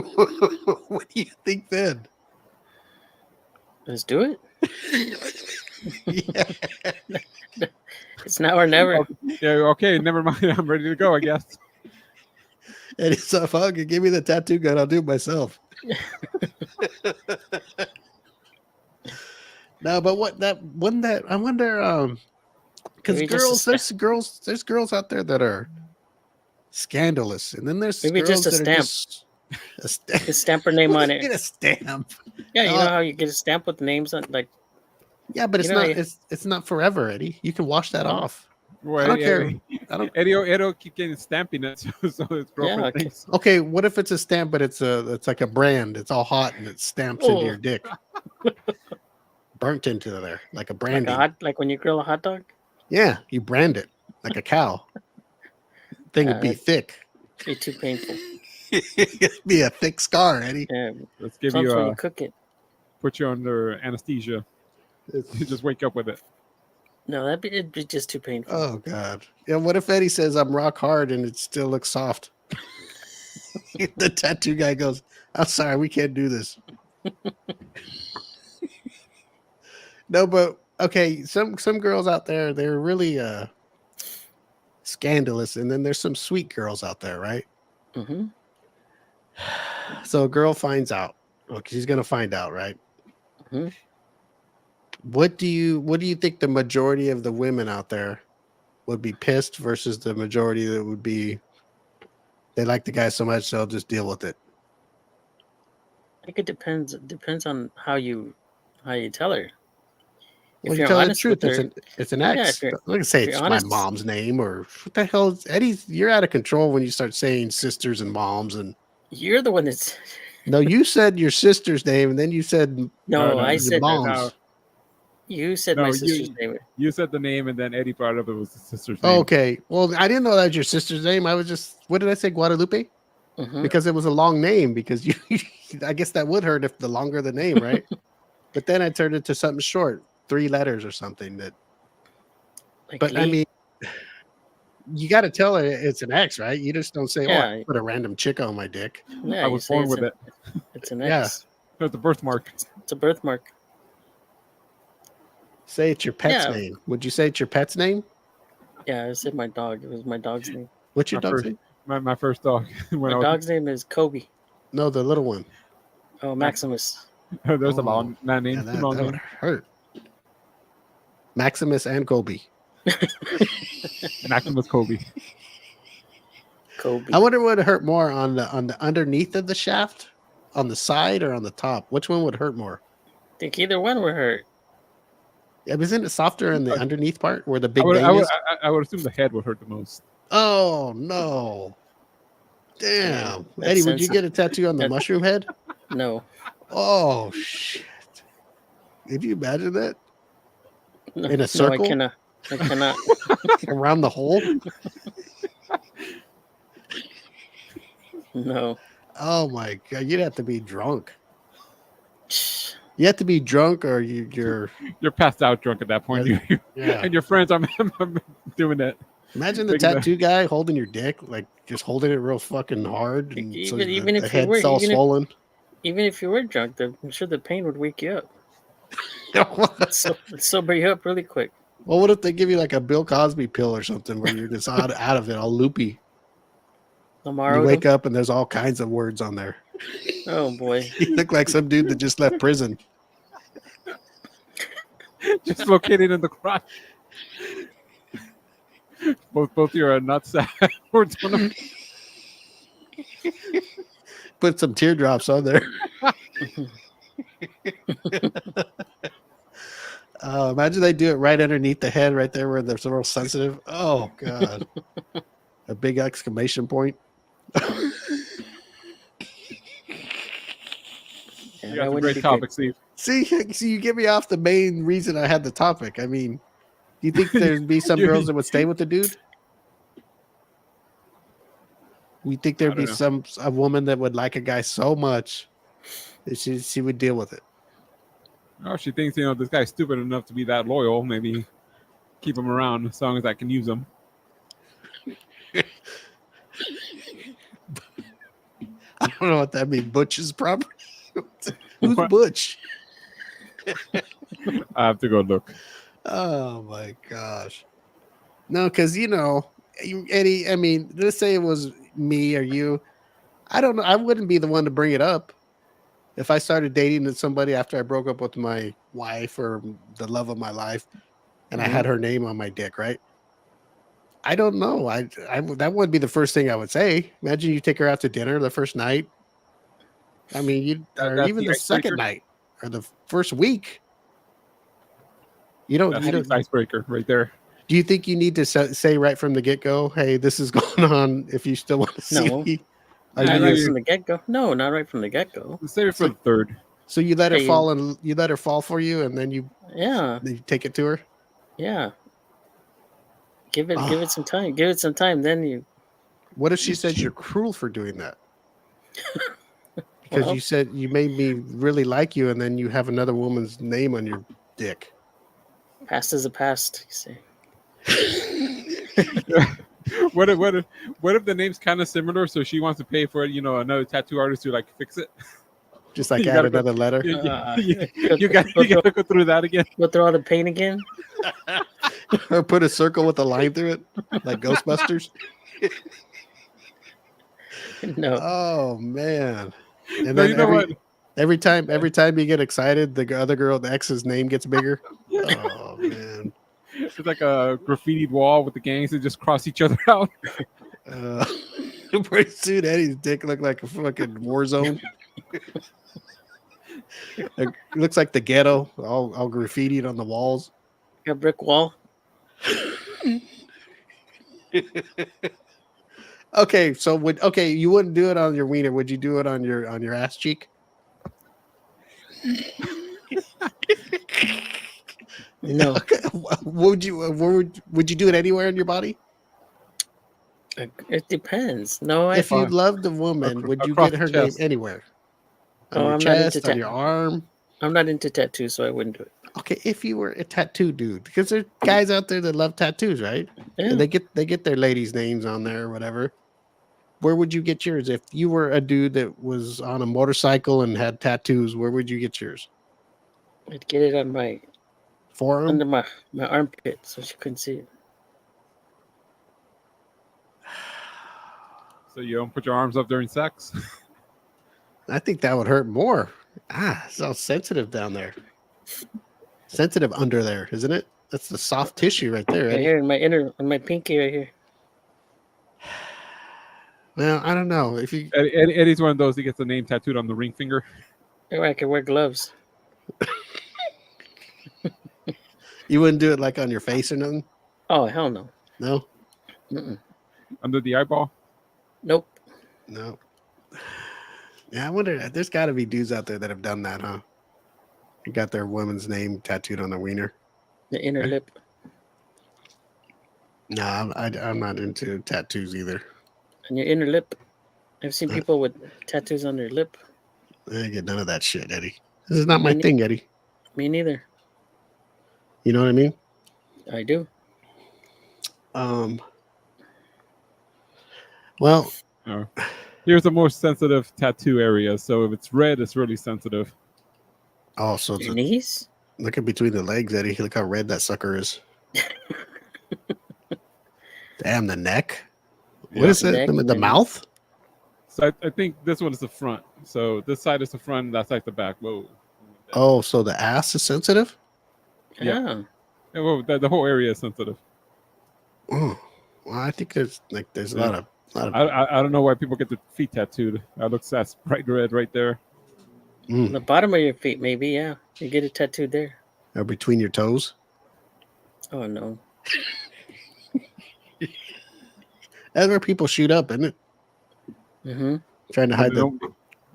What do you think then? Let's do it. Yeah. It's now or never. Yeah, okay, never mind. I'm ready to go, I guess. And it's so fuck it, give me the tattoo gun, I'll do it myself. No, but I wonder because Maybe just there's girls out there that are scandalous, and then there's Maybe girls just a that are stamp. just A stamp. Just stamp her name on Get it. a stamp. Yeah, you Oh. know how you get a stamp with the names on, like, Yeah, but it's You know, not. I- It's not forever, Eddie. You can wash that off. Well, I don't care. I don't. Eddie'll keep getting stamping it, so his girlfriend okay. thinks. Okay, what if it's a stamp, but it's like a brand? It's all hot and it stamps into Oh. your dick, burnt into there like a like branding. like when you grill a hot dog, Yeah, you brand it like a cow. Thing would be Yeah, thick. it'd be too painful. It'd be a thick scar, Eddie. Yeah, Let's give plus you when a you cook it. put you under anesthesia. You just wake up with it. No, it'd be just too painful. Oh God. Yeah. What if Eddie says I'm rock hard and it still looks soft? The tattoo guy goes, "I'm sorry, we can't do this." No, but okay. Some girls out there, they're really scandalous, and then there's some sweet girls out there, right? Mm-hmm. So a girl finds out. Well, she's gonna find out, right? Mhm. What do you think the majority of the women out there would be pissed versus the majority that would be they like the guy so much they'll just deal with it? I think it depends. It depends on how you tell her. Well, If you you're tell her the honest truth. with her, It's an Yeah, ex. if you're- I'm gonna say if it's you're my honest- mom's name or what the hell, Eddie? You're out of control when you start saying sisters and moms and. you're the one that's. No, you said your sister's name, and then you said No, no, I your said mom's. No. you said No, my you- sister's name. You said the name, and then Eddie brought up it was his sister's name. Okay, well, I didn't know that was your sister's name. I was just, what did I say, Guadalupe? Mhm. Because it was a long name. Because you, I guess that would hurt if the longer the name, right? But then I turned it to something short, 3 letters or something. Like But I Lee. mean, you got to tell her it's an ex, right? You just don't say, "Oh, I Yeah. put a random chick on my dick." Yeah, I you was say born it's with an- it. It's an Yeah. X. That's the birthmark. It's a birthmark. Say it's your pet's Yeah. name. Would you say it's your pet's name? Yeah, I said my dog. It was my dog's name. What's your My dog's first- name? My first dog. When I My was, dog's name is Kobe. No, the little one. Oh, Maximus. there's a Oh, long name. Yeah, that long would name. hurt. Maximus and Kobe. Maximus Kobe. Kobe. I wonder what would hurt more on the underneath of the shaft, on the side or on the top. Which one would hurt more? I think either one would hurt. Yeah, isn't it softer in the underneath part where the big I would, vein I, would, is? I would assume the head would hurt the most. Oh no! Damn, that's Eddie, would you sensitive. get a tattoo on the That- mushroom head? No. Oh shit! Did you imagine that No, In a No, circle? I cannot. I cannot. around the hole? No. Oh my god! You'd have to be drunk. You have to be drunk, or you're. You're passed out drunk at that point. Yeah. And your friends are doing that. Imagine the Big enough. tattoo guy holding your dick, like just holding it real fucking hard, and so Even the if you head's were- all even if- swollen. Even if you were drunk, I'm sure the pain would wake you up. So it'd sober you up really quick. Well, what if they give you like a Bill Cosby pill or something where you're just out of it, all loopy? Lamar You wake Odom? up and there's all kinds of words on there. Oh boy. You look like some dude that just left prison. Just located in the crotch. Both your nuts words on them. Put some teardrops on there. Imagine they do it right underneath the head, right there where they're so real sensitive. Oh god, a big exclamation point. Yeah, You that got some wouldn't great be topics, Steve. See, you get me off the main reason I had the topic. I mean, do you think there'd be some You- girls that would stay with the dude? We think there'd be don't a woman that would like a guy so much that she would deal with it. Oh, she thinks, this guy's stupid enough to be that loyal. Maybe keep him around as long as I can use him. I don't know what that means. Butch's property. Who's What? Butch? I have to go look. Oh my gosh. No, because Eddie, I mean, let's say it was me or you. I don't know. I wouldn't be the one to bring it up. If I started dating somebody after I broke up with my wife or the love of my life and I had her name on my dick, right? I don't know. I that wouldn't be the first thing I would say. Imagine you take her out to dinner the first night I mean, or That's even the the second icebreaker? night or the first week. You don't. That's You the don't. icebreaker right there. Do you think you need to say right from the get go, "Hey, this is going on"? If you still want to see No. me, or Not you right just, from the get go. No, not right from the get go. Save it for the third. so you let her Hey, fall and you let her fall for you, and then you Yeah, take it to her. yeah. Give it some time. Give it some time. Then you. What if she says you're cruel for doing that? Because Well, you said you made me really like you, and then you have another woman's name on your dick. past is a past. You see. What if the name's kind of similar, so she wants to pay for it? You know, another tattoo artist to like fix it. Just like You add gotta go- another letter. You got to go through that again. Go through all the pain again. Or put a circle with a line through it, like Ghostbusters. No. Oh man! And No, then you know what? every time you get excited, the other girl, the ex's name gets bigger. Oh man! It's like a graffitied wall with the gangs that just cross each other out. Pretty soon, Eddie's dick looked like a fucking war zone. It looks like the ghetto, all graffitied on the walls. A brick wall. Okay, so you wouldn't do it on your wiener. Would you do it on your ass cheek? No. Would you do it anywhere in your body? It depends. No, If you Fine. loved a woman, would you Across get the her name chest. anywhere? On Oh, your I'm not into chest, on your arm. I'm not into tattoos, so I wouldn't do it. Okay, if you were a tattoo dude, because there's guys out there that love tattoos, right? Yeah. And they get their ladies' names on there or whatever. Where would you get yours? If you were a dude that was on a motorcycle and had tattoos, where would you get yours? I'd get it on my Forearm? under my armpit, so she couldn't see it. So you don't put your arms up during sex. I think that would hurt more. It's all sensitive down there. Sensitive under there, isn't it? That's the soft tissue right there. Right Eddie. here on my pinky right here. Well, I don't know. If you Eddie's one of those that gets the name tattooed on the ring finger. Or I could wear gloves. wouldn't do it like on your face or nothing? Oh, hell no. No? Mm-mm. Under the eyeball. Nope. No. Yeah, I wonder. There's got to be dudes out there that have done that, huh? They got their woman's name tattooed on their wiener. The inner lip. No, I'm not into tattoos either. On your inner lip. I've seen people with tattoos on their lip. I get none of that shit, Eddie. This is not my thing, Eddie. Me neither. You know what I mean? I do. Well, Oh. Here's the most sensitive tattoo area. So if it's red, it's really sensitive. oh, so Your knees? look at between the legs, Eddie. Look how red that sucker is. Damn, the neck. What Yeah. is it? Neck The and then- mouth? So I think this one is the front. So this side is the front. That's like the back. Whoa. Oh, so the ass is sensitive? Yeah. Yeah. Yeah, well, the whole area is sensitive. Oh, well, I think there's a lot of I don't know why people get their feet tattooed. That's bright red right there. On the bottom of your feet, maybe, yeah. You get a tattoo there. or between your toes. Oh, no. That's where people shoot up, isn't it? Mm-hmm. Trying to hide They the don't-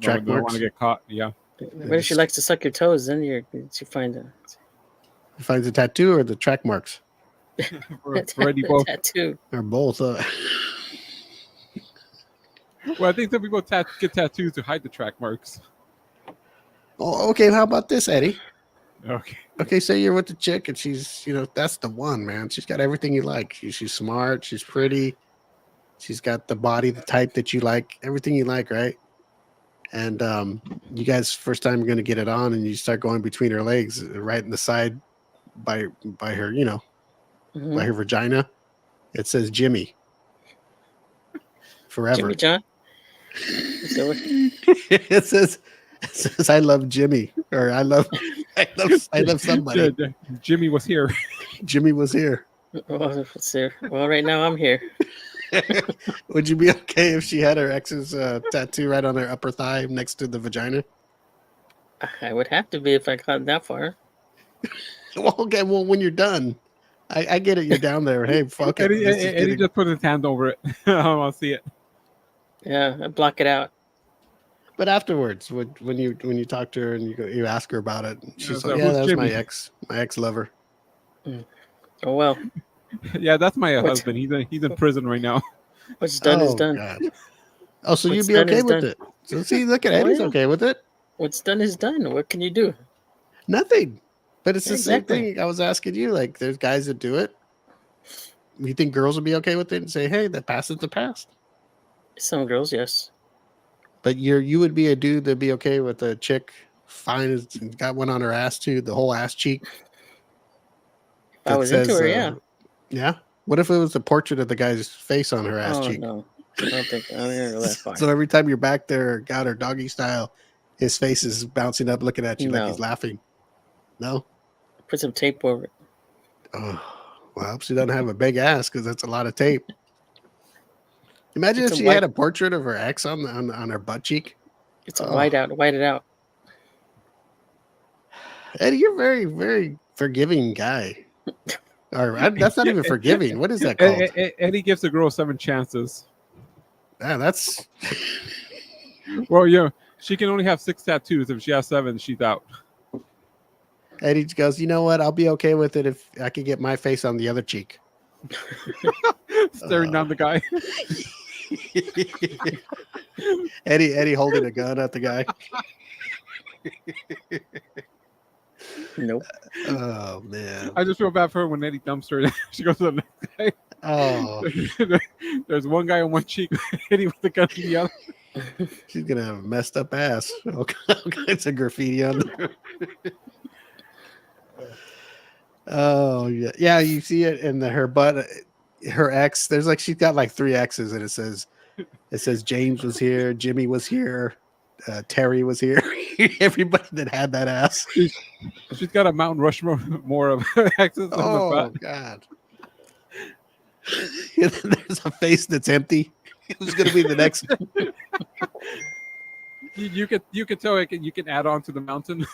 track they don't want marks. to get caught. Yeah. What if she likes to suck your toes? Then she find a finds the tattoo or the track marks For Eddie both. tattoo. or both. Well, I think some people get tattoos to hide the track marks. Oh, okay. How about this, Eddie? Okay. Okay, say you're with the chick and she's, that's the one, man. She's got everything you like. She's smart. She's pretty. She's got the body, the type that you like, everything you like, right? And you guys first time going to get it on, and you start going between her legs, right in the side by her, Mhm. by her vagina. It says Jimmy. Forever. Jimmy John. So, it says I love Jimmy, or I love somebody. Jimmy was here. Jimmy was here. well, right now I'm here. Would you be okay if she had her ex's tattoo right on her upper thigh next to the vagina? I would have to be if I got that far. Well, okay. Well, when you're done, I get it. You're down there. Hey, fuck it. Eddie just put his hand over it. I want to see it. Yeah, I block it out. But afterwards, when you talk to her and you ask her about it, she's so like, who's "Yeah, that's Jimmy?" my ex lover." Oh well, Yeah, that's my What? husband. He's in prison right now. what's done is Oh, done. God. Oh, so What's you'd be done okay is with done. it? So see, look at Oh, Eddie's yeah. okay with it. What's done is done. What can you do? Nothing. But it's the Exactly. same thing. I was asking you, like, there's guys that do it. You think girls would be okay with it and say, "Hey, the past is the past." Some girls, yes. But you would be a dude that'd be okay with a chick fine as got one on her ass too, the whole ass cheek. If I was into her, yeah. Yeah. What if it was a portrait of the guy's face on her ass Oh cheek? no, I don't think I'm gonna go that far. So every time you're back there, got her doggy style, his face is bouncing up, looking at you like he's No. laughing. No. Put some tape over it. Oh, well, she doesn't have a big ass because that's a lot of tape. Imagine It's if a she white- had a portrait of her ex on her butt cheek. It's a Oh. white it out. Eddie, you're a very, very forgiving guy. That's not even forgiving. What is that called? Eddie gives the girl 7 chances. Yeah, that's Well, yeah, she can only have 6 tattoos. If she has 7, she's out. Eddie goes, you know what? I'll be okay with it if I could get my face on the other cheek. Staring down the guy. Eddie holding a gun at the guy. Nope. Oh man. I just feel bad for her when Eddie dumps her. She goes to the next guy. Oh, There's one guy on one cheek, Eddie with the gun on the other. she's gonna have a messed up ass. All kinds of graffiti on there. Oh yeah, yeah. You see it in her butt. Her ex. There's like she's got like 3 X's, and it says James was here, Jimmy was here, Terry was here. Everybody that had that ass. She's got a Mountain Rushmore more of access on Oh the butt. God. And then there's a face that's empty. Who's gonna be the next? You could tell you can add on to the mountain.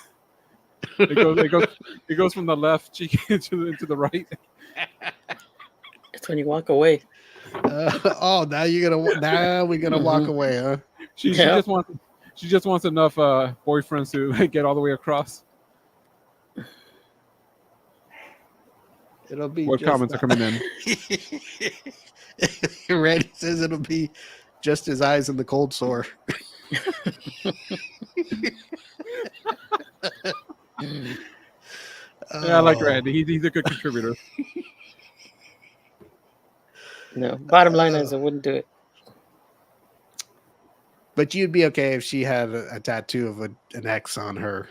It goes from the left cheek into the right. It's when you walk away. Now we're gonna walk away, huh? She just wants enough boyfriends to like, get all the way across. It'll be. What just comments are coming in? Randy says it'll be just his eyes in the cold sore. Yeah, I like Randy. He's a good contributor. No. Bottom line is I wouldn't do it. But you'd be okay if she had a tattoo of an X on her,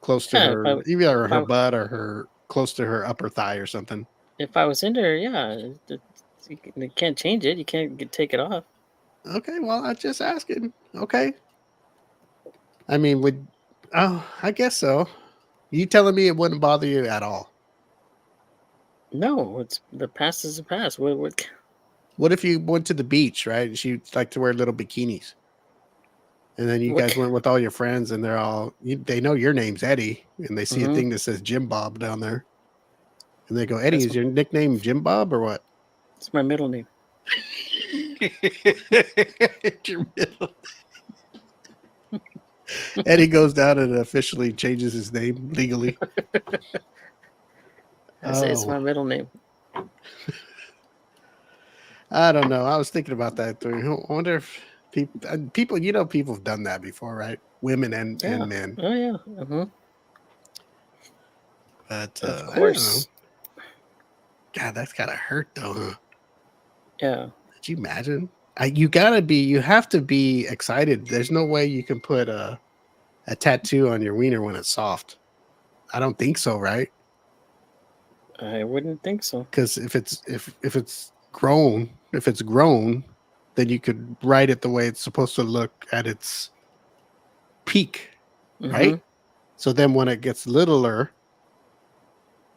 close to Yeah, her, either her butt or her close to her upper thigh or something. If I was into her, yeah. You can't change it. You can't take it off. Okay, well, I'm just asking. Okay. I mean, I guess so. You telling me it wouldn't bother you at all? No, it's the past is the past. What if you went to the beach, right? And she liked to wear little bikinis, and then you What- guys went with all your friends, and they know your name's Eddie, and they see a Mhm. thing that says Jim Bob down there, and they go, "Eddie, is your nickname Jim Bob or what?" It's my middle name. It's your middle. Eddie goes down and officially changes his name legally. I say it's Oh. my middle name. I don't know. I was thinking about that too. I wonder if people, people have done that before, right? Women and men. Oh yeah. Uh-huh. But Of I don't course. know. God, that's gotta hurt though, huh? Yeah. Could you imagine? You have to be excited. There's no way you can put a tattoo on your wiener when it's soft. I don't think so, right? I wouldn't think so. Because if it's grown, then you could write it the way it's supposed to look at its peak, right? Mhm. So then when it gets littler,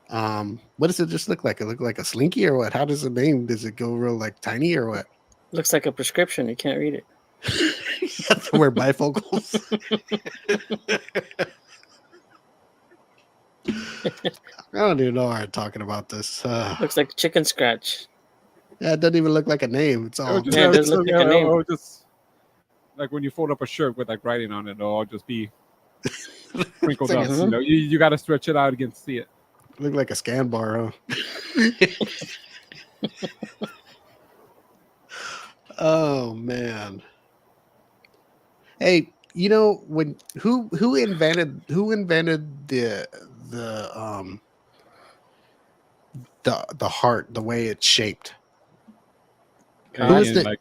What does it just look like? It look like a slinky or what? How does the name? Does it go real like tiny or what? Looks like a prescription. You can't read it. You have to wear bifocals. I don't even know why I'm talking about this. Looks like chicken scratch. Yeah, it doesn't even look like a name. It's all Yeah, it does look like a name. It'll just like when you fold up a shirt with like writing on it, it'll all just be sprinkled It's like up. a- You know, you got to stretch it out again to see it. look like a scan bar, huh? Oh man. Hey, you know when who invented the heart, the way it's shaped? God. Who is And, the like,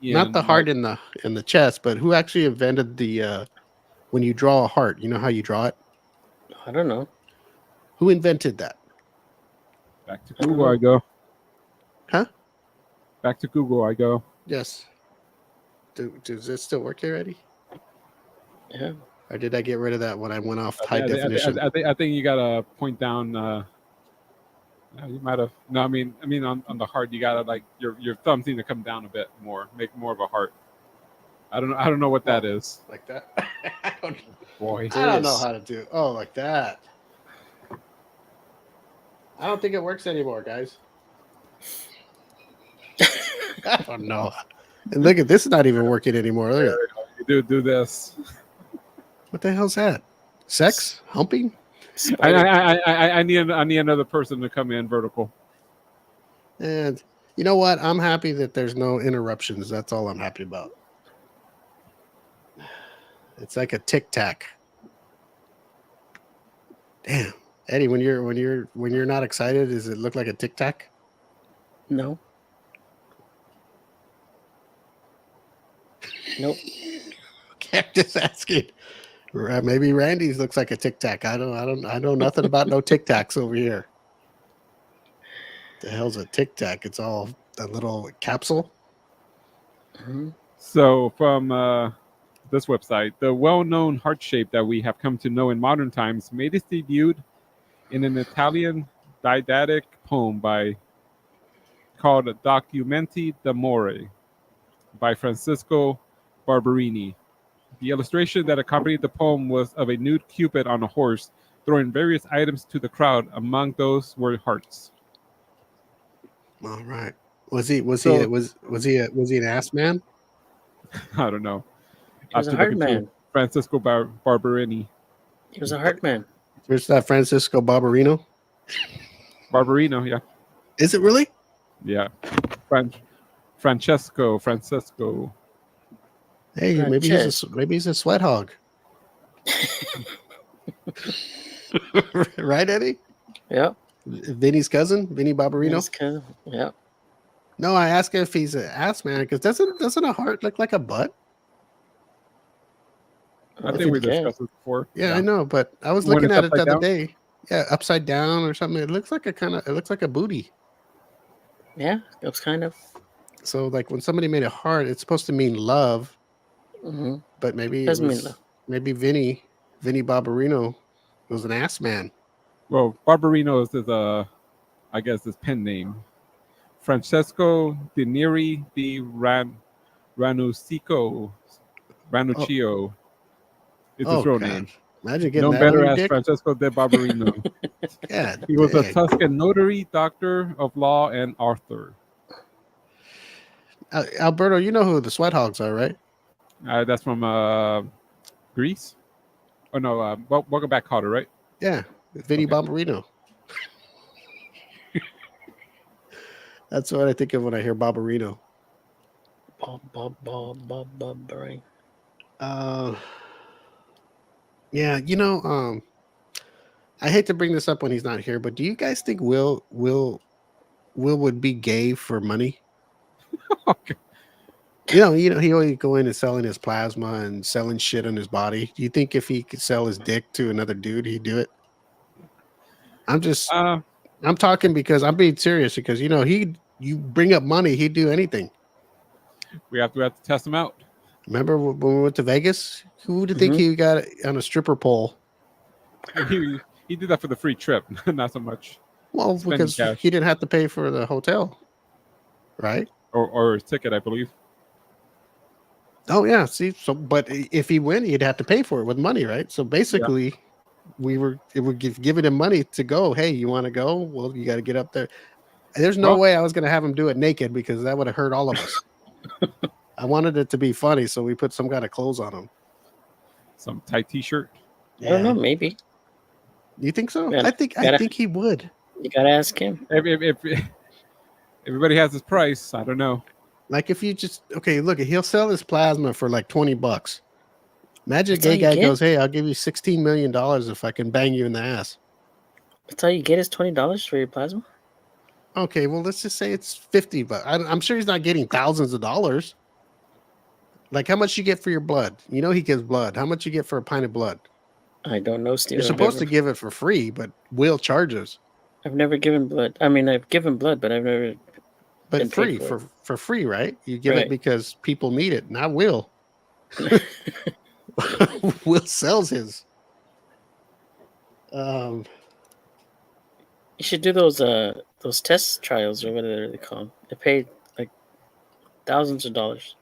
not the and, heart like, in the chest, but who actually invented the when you draw a heart? You know how you draw it? I don't know. Who invented that? back to Google I go. Huh? Back to Google I go. Yes. Does it still work here, Eddie? Yeah. Or did I get rid of that when I went off high definition? I think you gotta point down. You might have. No, I mean on the heart, you gotta like your thumbs need to come down a bit more, make more of a heart. I don't know what that is. Like that? I don't Boy, know how to do. Oh, like that. I don't think it works anymore, guys. I don't know. And look at this, is not even working anymore. Look at you do this. what the hell's that? Sex? Humping? I need another person to come in vertical. And you know what? I'm happy that there's no interruptions. That's all I'm happy about. It's like a tic tac. Damn, Eddie, when you're not excited, does it look like a tic tac? No. Nope. Okay, I'm just asking. Maybe Randy's looks like a tic tac. I know nothing about no tic tacs over here. The hell's a tic tac? It's all a little capsule. Mhm. So from this website, the well-known heart shape that we have come to know in modern times made its debut in an Italian didactic poem called Documenti d'Amore by Francesco Barberini. The illustration that accompanied the poem was of a nude Cupid on a horse throwing various items to the crowd. Among those were hearts. All right. Was he an ass man? I don't know. He was a After heart looking through man. Francisco Barberini. He was a heart man. There's that Francisco Barberino. Barberino, yeah. Is it really? Yeah. Francesco. Hey, maybe he's a sweat hog. Right, Eddie? Yeah. Vinny's cousin, Vinny Barberino. He's kind of, yeah. No, I asked if he's an ass man because doesn't a heart look like a butt? I If think we you can. discussed it before. Yeah, I know, but I was When looking it's at it the upside other down? day. Yeah, upside down or something. It looks like a booty. Yeah. It was kind of. So like when somebody made a heart, it's supposed to mean love, Mm-hmm. but maybe Doesn't mean love. maybe Vinny Barberino was an ass man. Well, Barberino is his, I guess, his pen name. Francesco Di Neri di Ranuccio is his real God. name. Imagine getting Known that on better your as dick. Francesco de Barberino. God, He was a dang. Tuscan notary, doctor of law, and author. Alberto, you know who the sweat hogs are, right? That's from Greece. Oh no, welcome back, Carter. Right? Yeah, Vinny Okay. Barberino. That's what I think of when I hear Barberino. Brain. Yeah, I hate to bring this up when he's not here, but do you guys think Will would be gay for money? Okay. He always go in and selling his plasma and selling shit on his body. Do you think if he could sell his dick to another dude, he'd do it? I'm talking because I'm being serious because you bring up money, he'd do anything. We have to test him out. Remember when we went to Vegas? Who do you think he got on a stripper pole? He did that for the free trip, not so much Well, spending because cash he didn't have to pay for the hotel, right? or his ticket, I believe. Oh yeah. See, so but if he win, he'd have to pay for it with money, right? So basically, it would giving him money to go. Hey, you want to go? Well, you got to get up there. There's no Well- way I was going to have him do it naked because that would have hurt all of us. I wanted it to be funny, so we put some kind of clothes on him. Some tight T-shirt. I don't know. Maybe You think so? Man, I think he would. you gotta ask him. If everybody has his price, I don't know. Like if you just look, he'll sell his plasma for like $20. Imagine a That's all gay you guy get? goes, "Hey, I'll give you $16 million if I can bang you in the ass." That's all you get is $20 for your plasma. Okay, well let's just say it's 50, but I'm sure he's not getting thousands of dollars. Like how much you get for your blood? You know he gives blood. How much you get for a pint of blood? I don't know, Steve. You're supposed to give it for free, but Will charges. I've never given blood. I mean, I've given blood, but I've never. But Been free paid for for free, right? You give it Right. because people need it, not Will. Will sells his. You should do those test trials or whatever they call them. They pay like thousands of dollars.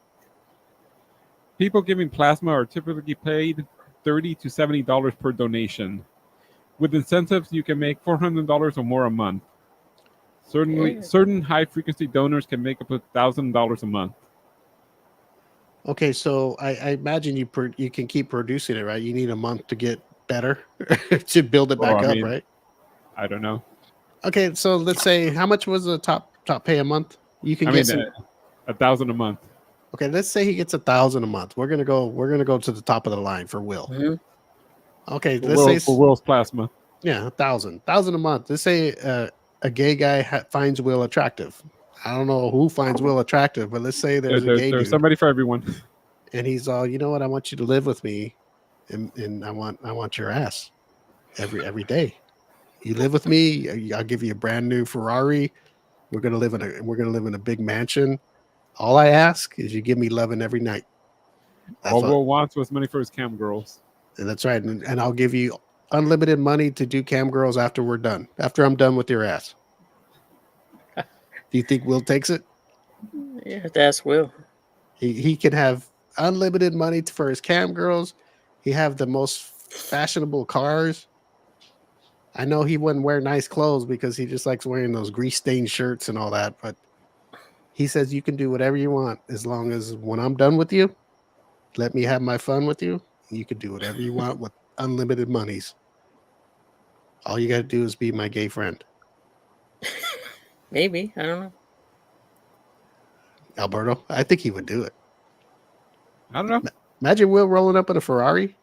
People giving plasma are typically paid $30 to $70 per donation. With incentives, you can make $400 or more a month. Certain high-frequency donors can make up to $1,000 a month. Okay, so I imagine you can keep producing it, right? You need a month to get better to build it Well, back I up, mean- right? I don't know. Okay, so let's say how much was the top pay a month? You can I get mean, some. $1,000 a month. Okay, let's say he gets 1,000 a month. We're gonna go to the top of the line for Will. Mhm. Okay, For let's say Will's plasma. yeah, 1,000 a month. Let's say a gay guy finds Will attractive. I don't know who finds Will attractive, but let's say there's a gay There's dude, somebody for everyone. and he's all, you know what? I want you to live with me, and I want your ass every day. You live with me. I'll give you a brand new Ferrari. We're gonna live in a big mansion. All I ask is you give me loving every night. All Will wants was money for his cam girls. And that's right. And I'll give you unlimited money to do cam girls after we're done. After I'm done with your ass. Do you think Will takes it? You have to ask Will. He can have unlimited money for his cam girls. He have the most fashionable cars. I know he wouldn't wear nice clothes because he just likes wearing those grease stained shirts and all that, but he says you can do whatever you want as long as when I'm done with you, let me have my fun with you. You can do whatever you want with unlimited monies. All you got to do is be my gay friend. Maybe. I don't know. Alberto, I think he would do it. I don't know. Imagine Will rolling up in a Ferrari.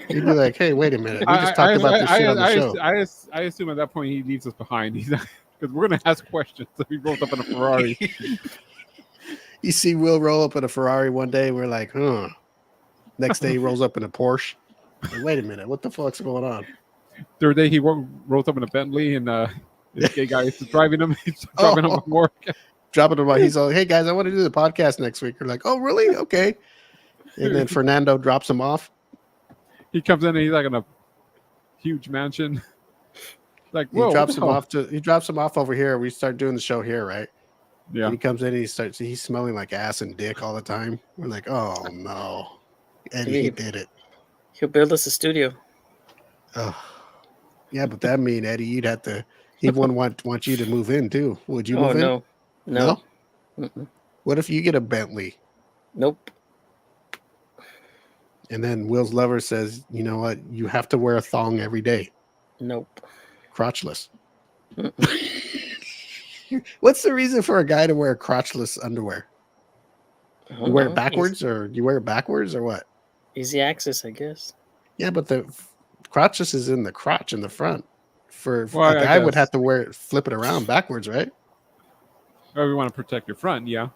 He'd be like, "Hey, wait a minute. We just talked about this shit on the show." I assume at that point he leaves us behind. He's because we're gonna ask questions. So he rolls up in a Ferrari. You see Will roll up in a Ferrari one day, we're like, huh. Next day he rolls up in a Porsche. Like, wait a minute, what the fuck's going on? Third day he rolls up in a Bentley, and this gay guy is driving him. He's driving him from work. Dropping him. He's all, "Hey guys, I want to do the podcast next week." You're like, "Oh, really? Okay." And then Fernando drops him off. He comes in and he's like in a huge mansion. Like, He whoa, drops what the him off over here. We start doing the show here, right? Yeah. And he comes in and he's smelling like ass and dick all the time. We're like, "Oh no." Eddie, he did it. He'll build us a studio. Oh. Yeah, but that mean Eddie, he wouldn't want you to move in too. Would you move in? No. Mm-mm. What if you get a Bentley? Nope. And then Will's lover says, "You know what? You have to wear a thong every day, Nope. crotchless." What's the reason for a guy to wear crotchless underwear? You wear it backwards, or you wear it backwards, or what? Easy access, I guess. Yeah, but the crotchless is in the crotch in the front. For Well, a I guy would guess. have to flip it around backwards, right? Oh, we want to protect your front, yeah.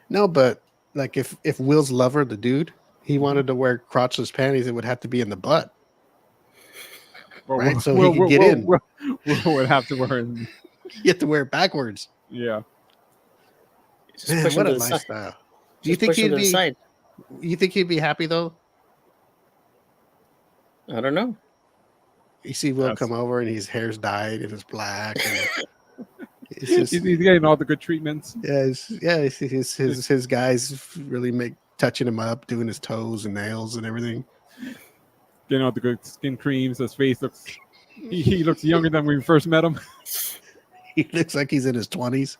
No, but like if Will's lover, the dude, he wanted to wear crotchless panties, it would have to be in the butt. Well, Right, so he could get in. Will would have to wear. You have to wear it backwards. Yeah. Just Man, push him what to a the side. lifestyle. Do you Just think push him he'd to the be? side. You think he'd be happy though? I don't know. You see Will Yes. come over and his hair's dyed and it's black. And it's He's just, getting all the good treatments. his guys really touching him up, doing his toes and nails and everything. Getting all the good skin creams. His face looks. He looks younger than when we first met him. He looks like he's in his 20s.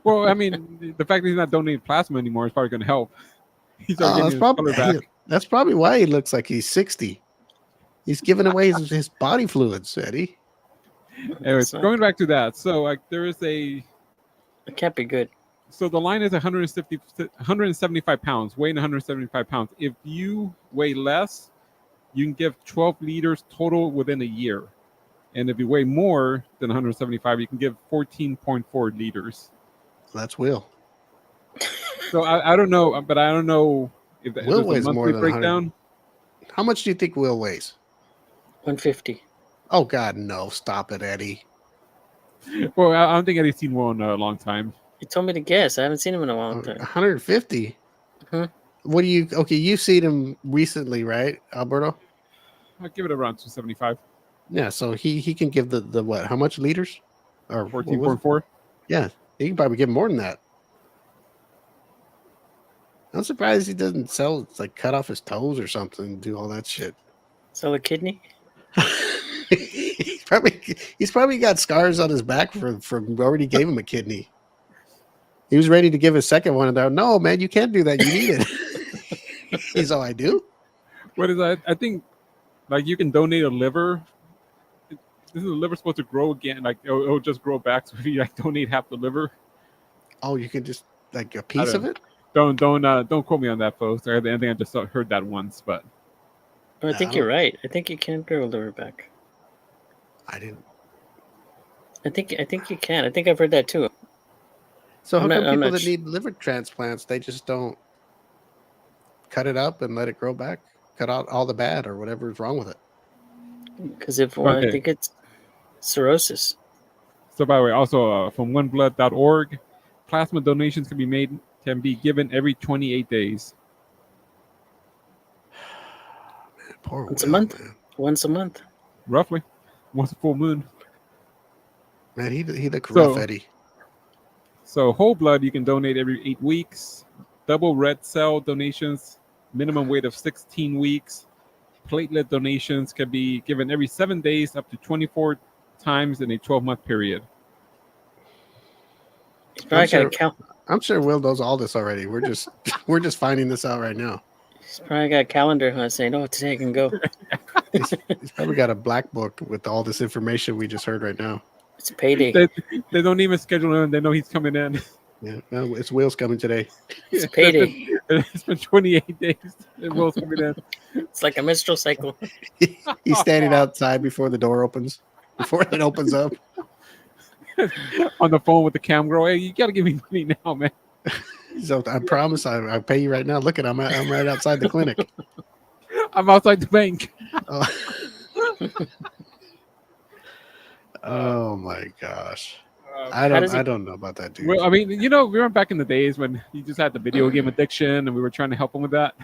Well, I mean, the fact that he's not donating plasma anymore is probably going to help. He's Oh, getting his color back. that's probably why he looks like he's 60. He's giving away his body fluids, Eddie. Anyways, So- going back to that. So, like, there is a. It can't be good. So the line is 175 pounds, weighing 175 pounds. If you weigh less, you can give 12 liters total within a year. And if you weigh more than 175, you can give 14.4 liters. That's Will. So I don't know, but I don't know if Will there's a weighs more monthly than breakdown. How much do you think Will weighs? 150. Oh, God, no. Stop it, Eddie. Well, I don't think Eddie's seen Will in a long time. You told me to guess. I haven't seen him in a long time. 150? Mhm. What do you... Okay, you've seen him recently, right, Alberto? I'll give it around 275, Yeah, so he can give the what? How much liters? Or what was it? 14.4. Yeah, he can probably give more than that. I'm surprised he doesn't sell. It's like cut off his toes or something, and do all that shit. Sell a kidney? He's probably got scars on his back from already gave him a kidney. He was ready to give his second one, and they're, no, man, you can't do that. You need it. He's all, I do. What is that? I think, like, you can donate a liver. Isn't the liver supposed to grow again? Like, it'll just grow back. So if you like donate half the liver, Oh, you can just like a piece of it. don't quote me on that, folks. I think I just heard that once, but Oh, I think you're right. I think you can grow a liver back. I didn't. I think you can. I think I've heard that too. So how I'm come not- I'm people not that need liver transplants, they just don't cut it up and let it grow back? Cut out all the bad or whatever is wrong with it. Because I Okay. think it's cirrhosis. so by the way, also from oneblood.org, plasma donations can be given every 28 days. Poor Once a Will, month? man. Once a month. Roughly, once a full moon. Man, he looked So- rough, Eddie. So whole blood you can donate every 8 weeks. Double red cell donations, minimum wait of 16 weeks. Platelet donations can be given every 7 days, up to 24 times in a 12-month period. He's probably got sure- a cal- I'm sure Will knows all this already. We're just we're just finding this out right now. He's probably got a calendar saying, "Oh, today I can go." He's probably got a black book with all this information we just heard right now. It's payday. They don't even schedule him. They know he's coming in. Yeah, well, it's Will's coming today. It's payday. It's been 28 days. And Will's coming in. It's like a menstrual cycle. He's standing outside before the door opens. Before it opens up. On the phone with the cam girl. Hey, you got to give me money now, man. So I promise I'll pay you right now. Look at I'm right outside the clinic. I'm outside the bank. Oh. Oh my gosh. I don't know about that dude. Well, I mean, you know, we were back in the days when he just had the video game addiction and we were trying to help him with that.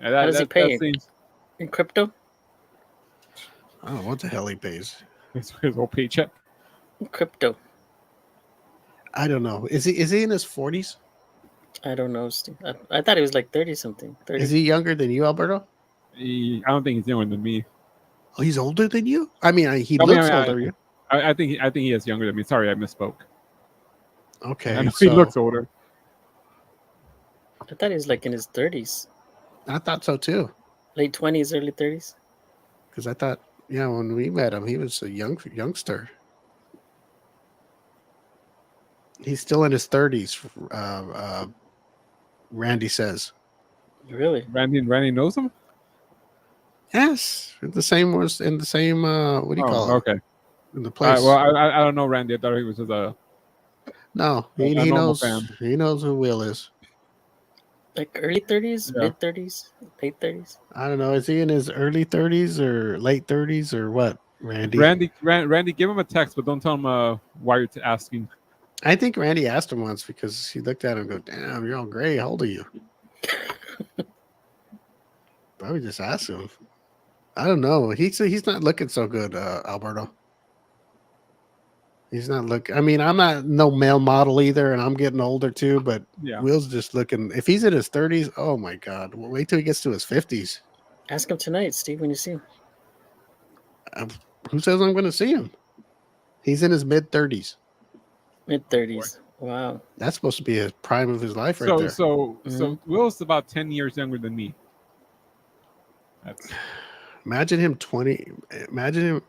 Yeah, How does he pay? That seems, In crypto? I don't know what the hell he pays. it's his whole paycheck. In crypto. I don't know. Is he in his 40s? I don't know, Steve. I thought he was like 30 something. 30. Is he younger than you, Alberto? I don't think he's younger than me. Oh, he's older than you? I mean, he I mean, looks I- older. I think he is younger than me. Sorry, I misspoke. Okay. I know So he looks older. I thought he was like in his 30s. I thought so too. Late 20s, early 30s. Because I thought, yeah, when we met him, he was a youngster. He's still in his 30s, Randy says. Really? Randy knows him? Yes. What do you call it? Okay. In the All place. right, well, I don't know Randy. I thought he was just a. No, a he normal knows. fan. He knows who Will is. Like early 30s, Yeah. mid 30s, late 30s. I don't know. Is he in his early 30s or late 30s or what, Randy? Randy, give him a text, but don't tell him why you're asking. I think Randy asked him once because he looked at him and go, "Damn, you're all gray. How old are you?" Probably just asked him. I don't know. He's not looking so good, Alberto. He's not looking. I mean, I'm not no male model either, and I'm getting older too. But Yeah. Will's just looking. If he's in his 30s, oh my God! Well, wait till he gets to his 50s. Ask him tonight, Steve, when you see him. Who says I'm going to see him? He's in his mid 30s. Mid 30s. Wow. That's supposed to be his prime of his life, right there. So Mhm. Will's about 10 years younger than me. That's Imagine him 20. Imagine him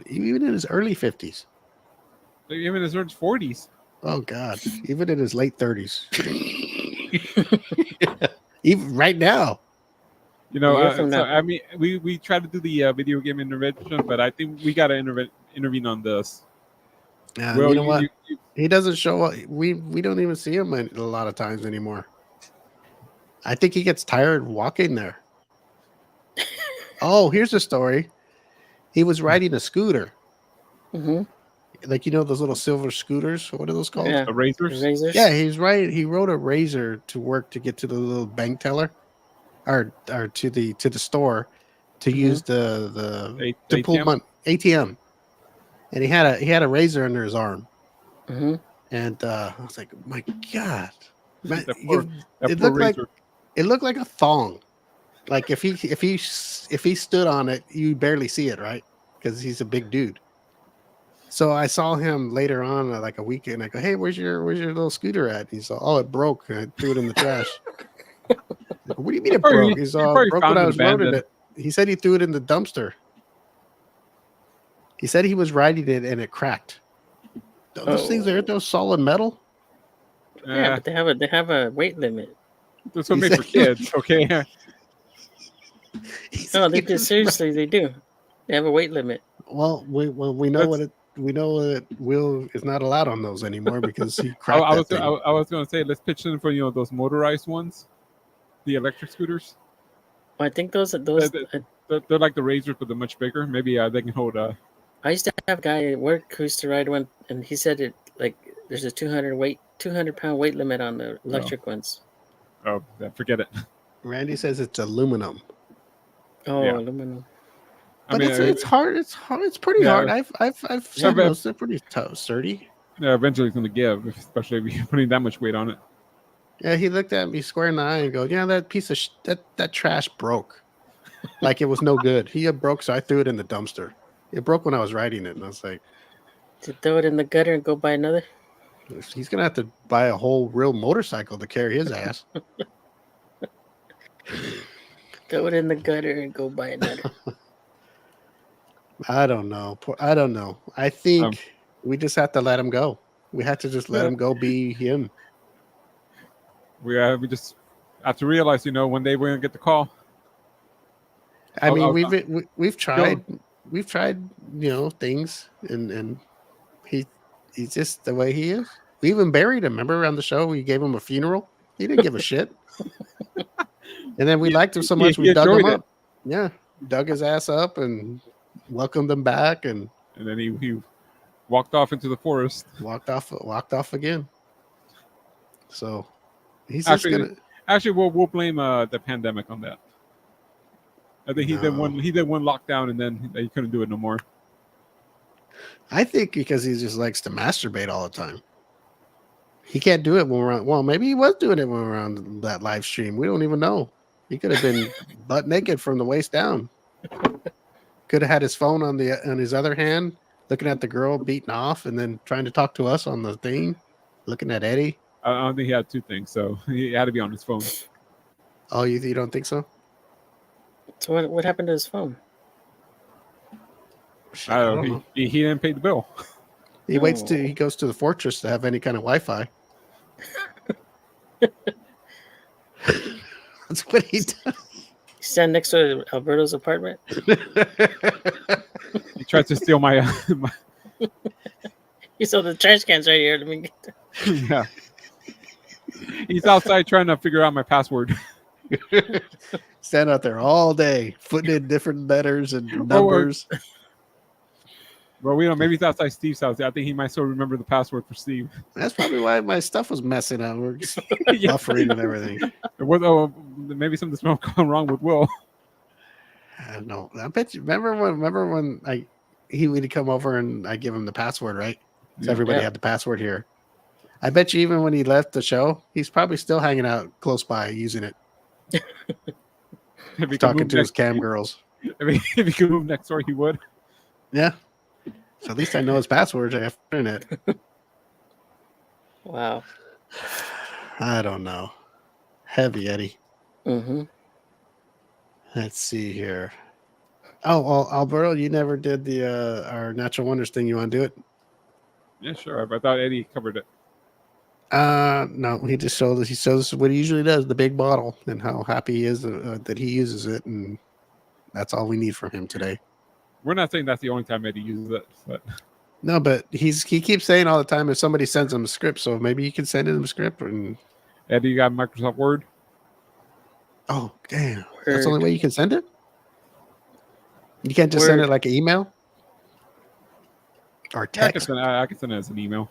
even in his early 50s. even in his early 40s. Oh God! Even in his late 30s. Even right now. You know, A year from now. I mean, we tried to do the video game intervention, but I think we got to intervene on this. Yeah, Will, you know what? He doesn't show up. We don't even see him a lot of times anymore. I think he gets tired walking there. Oh, here's a story. He was riding a scooter. Mm-hmm. Like, you know, those little silver scooters. What are those called? Yeah. The Razors. Razors? Yeah, he's right. He rode a razor to work to get to the little bank teller, or to the store to use the to pull ATM? money ATM. And he had a razor under his arm. Mm-hmm. And I was like, my God. Man, That poor it looked like razor. it looked like a thong. Like if he stood on it, you barely see it, right? Because he's a big dude. So I saw him later on, like a weekend. I go, hey, where's your little scooter at? He's all, oh, it broke. And I threw it in the trash. I go, what do you mean it Probably- broke? He's he all probably broke found when I it was loading abandoned. it. He said he threw it in the dumpster. He said he was riding it and it cracked. Those things aren't those solid metal. Yeah, but they have a weight limit. That's what He made for said- kids. Okay. He No, said they he do. was Seriously, they do. They have a weight limit. Well, we know we know that Will is not allowed on those anymore because he I cracked was that thing. I was going to say let's pitch in for those motorized ones, the electric scooters. I think those. They're like the Razors, but they're much bigger. Maybe they can hold. I used to have a guy at work who used to ride one, and he said it like there's a 200-pound weight limit on the electric ones. Oh, forget it. Randy says it's aluminum, Oh, Yeah. aluminum. but it's hard. It's hard. It's pretty Yeah. hard. I've seen but- those. They're pretty tough, sturdy. Yeah, eventually it's going to give, especially if you're putting that much weight on it. Yeah, he looked at me square in the eye and goes, "Yeah, that piece of that trash broke, like it was no good. He broke, so I threw it in the dumpster. It broke when I was riding it, and I was like, To throw it in the gutter and go buy another. he's gonna have to buy a whole real motorcycle to carry his ass." Throw it in the gutter and go buy another. I don't know. I don't know. I think we just have to let him go. We have to just let him go be him. We just have to realize, one day we're going to get the call. I mean, I'll- we've tried things, and he's just the way he is. We even buried him. Remember around the show, we gave him a funeral. He didn't give a shit. And then we liked him so much, we he dug him enjoyed it. up. Yeah, dug his ass up and welcomed him back, and And then he walked off into the forest. walked off again. So he's just gonna. Actually, we'll blame the pandemic on that. I think he did one lockdown and then he couldn't do it no more. I think because he just likes to masturbate all the time. He can't do it when we're on. Well, maybe he was doing it when we were on that live stream. We don't even know. He could have been butt naked from the waist down. Could have had his phone on his other hand, looking at the girl beating off, and then trying to talk to us on the thing, looking at Eddie. I don't think he had two things, so he had to be on his phone. Oh, you don't think so? So what happened to his phone? I don't know. He didn't pay the bill. He waits till he goes to the fortress to have any kind of Wi-Fi. That's what he does. You stand next to Alberto's apartment. He tried to steal my, You saw the trash cans right here. Let me get that. yeah. He's outside trying to figure out my password. Stand out there all day, putting in different letters and numbers. Well, we don't. Maybe it's outside Steve's house. I think he might still remember the password for Steve. That's probably why my stuff was messing up. We're just Yeah. buffering and everything. Maybe something's going wrong with Will. I don't know. I bet you. Remember when he would come over and I give him the password, right? So everybody Yeah. had the password here. I bet you even when he left the show, he's probably still hanging out close by using it, If he could talking move to his next, cam girls. if he could move next door, he would. Yeah. So at least I know his passwords after internet. Wow. I don't know. Heavy Eddie. Mm-hmm. Let's see here. Oh, well, Alberto, you never did the our natural wonders thing. You want to do it? Yeah, sure. I thought Eddie covered it. No, he just showed us. He shows us what he usually does, the big bottle, and how happy he is that he uses it, and that's all we need from him today. We're not saying that's the only time Eddie uses it, but No, but he keeps saying all the time if somebody sends him a script, so maybe you can send him a script. And Eddie, you got Microsoft Word? oh, damn, that's the only Word. way you can send it. You can't just send Word. it like an email or Yeah, text. I can send it as an email.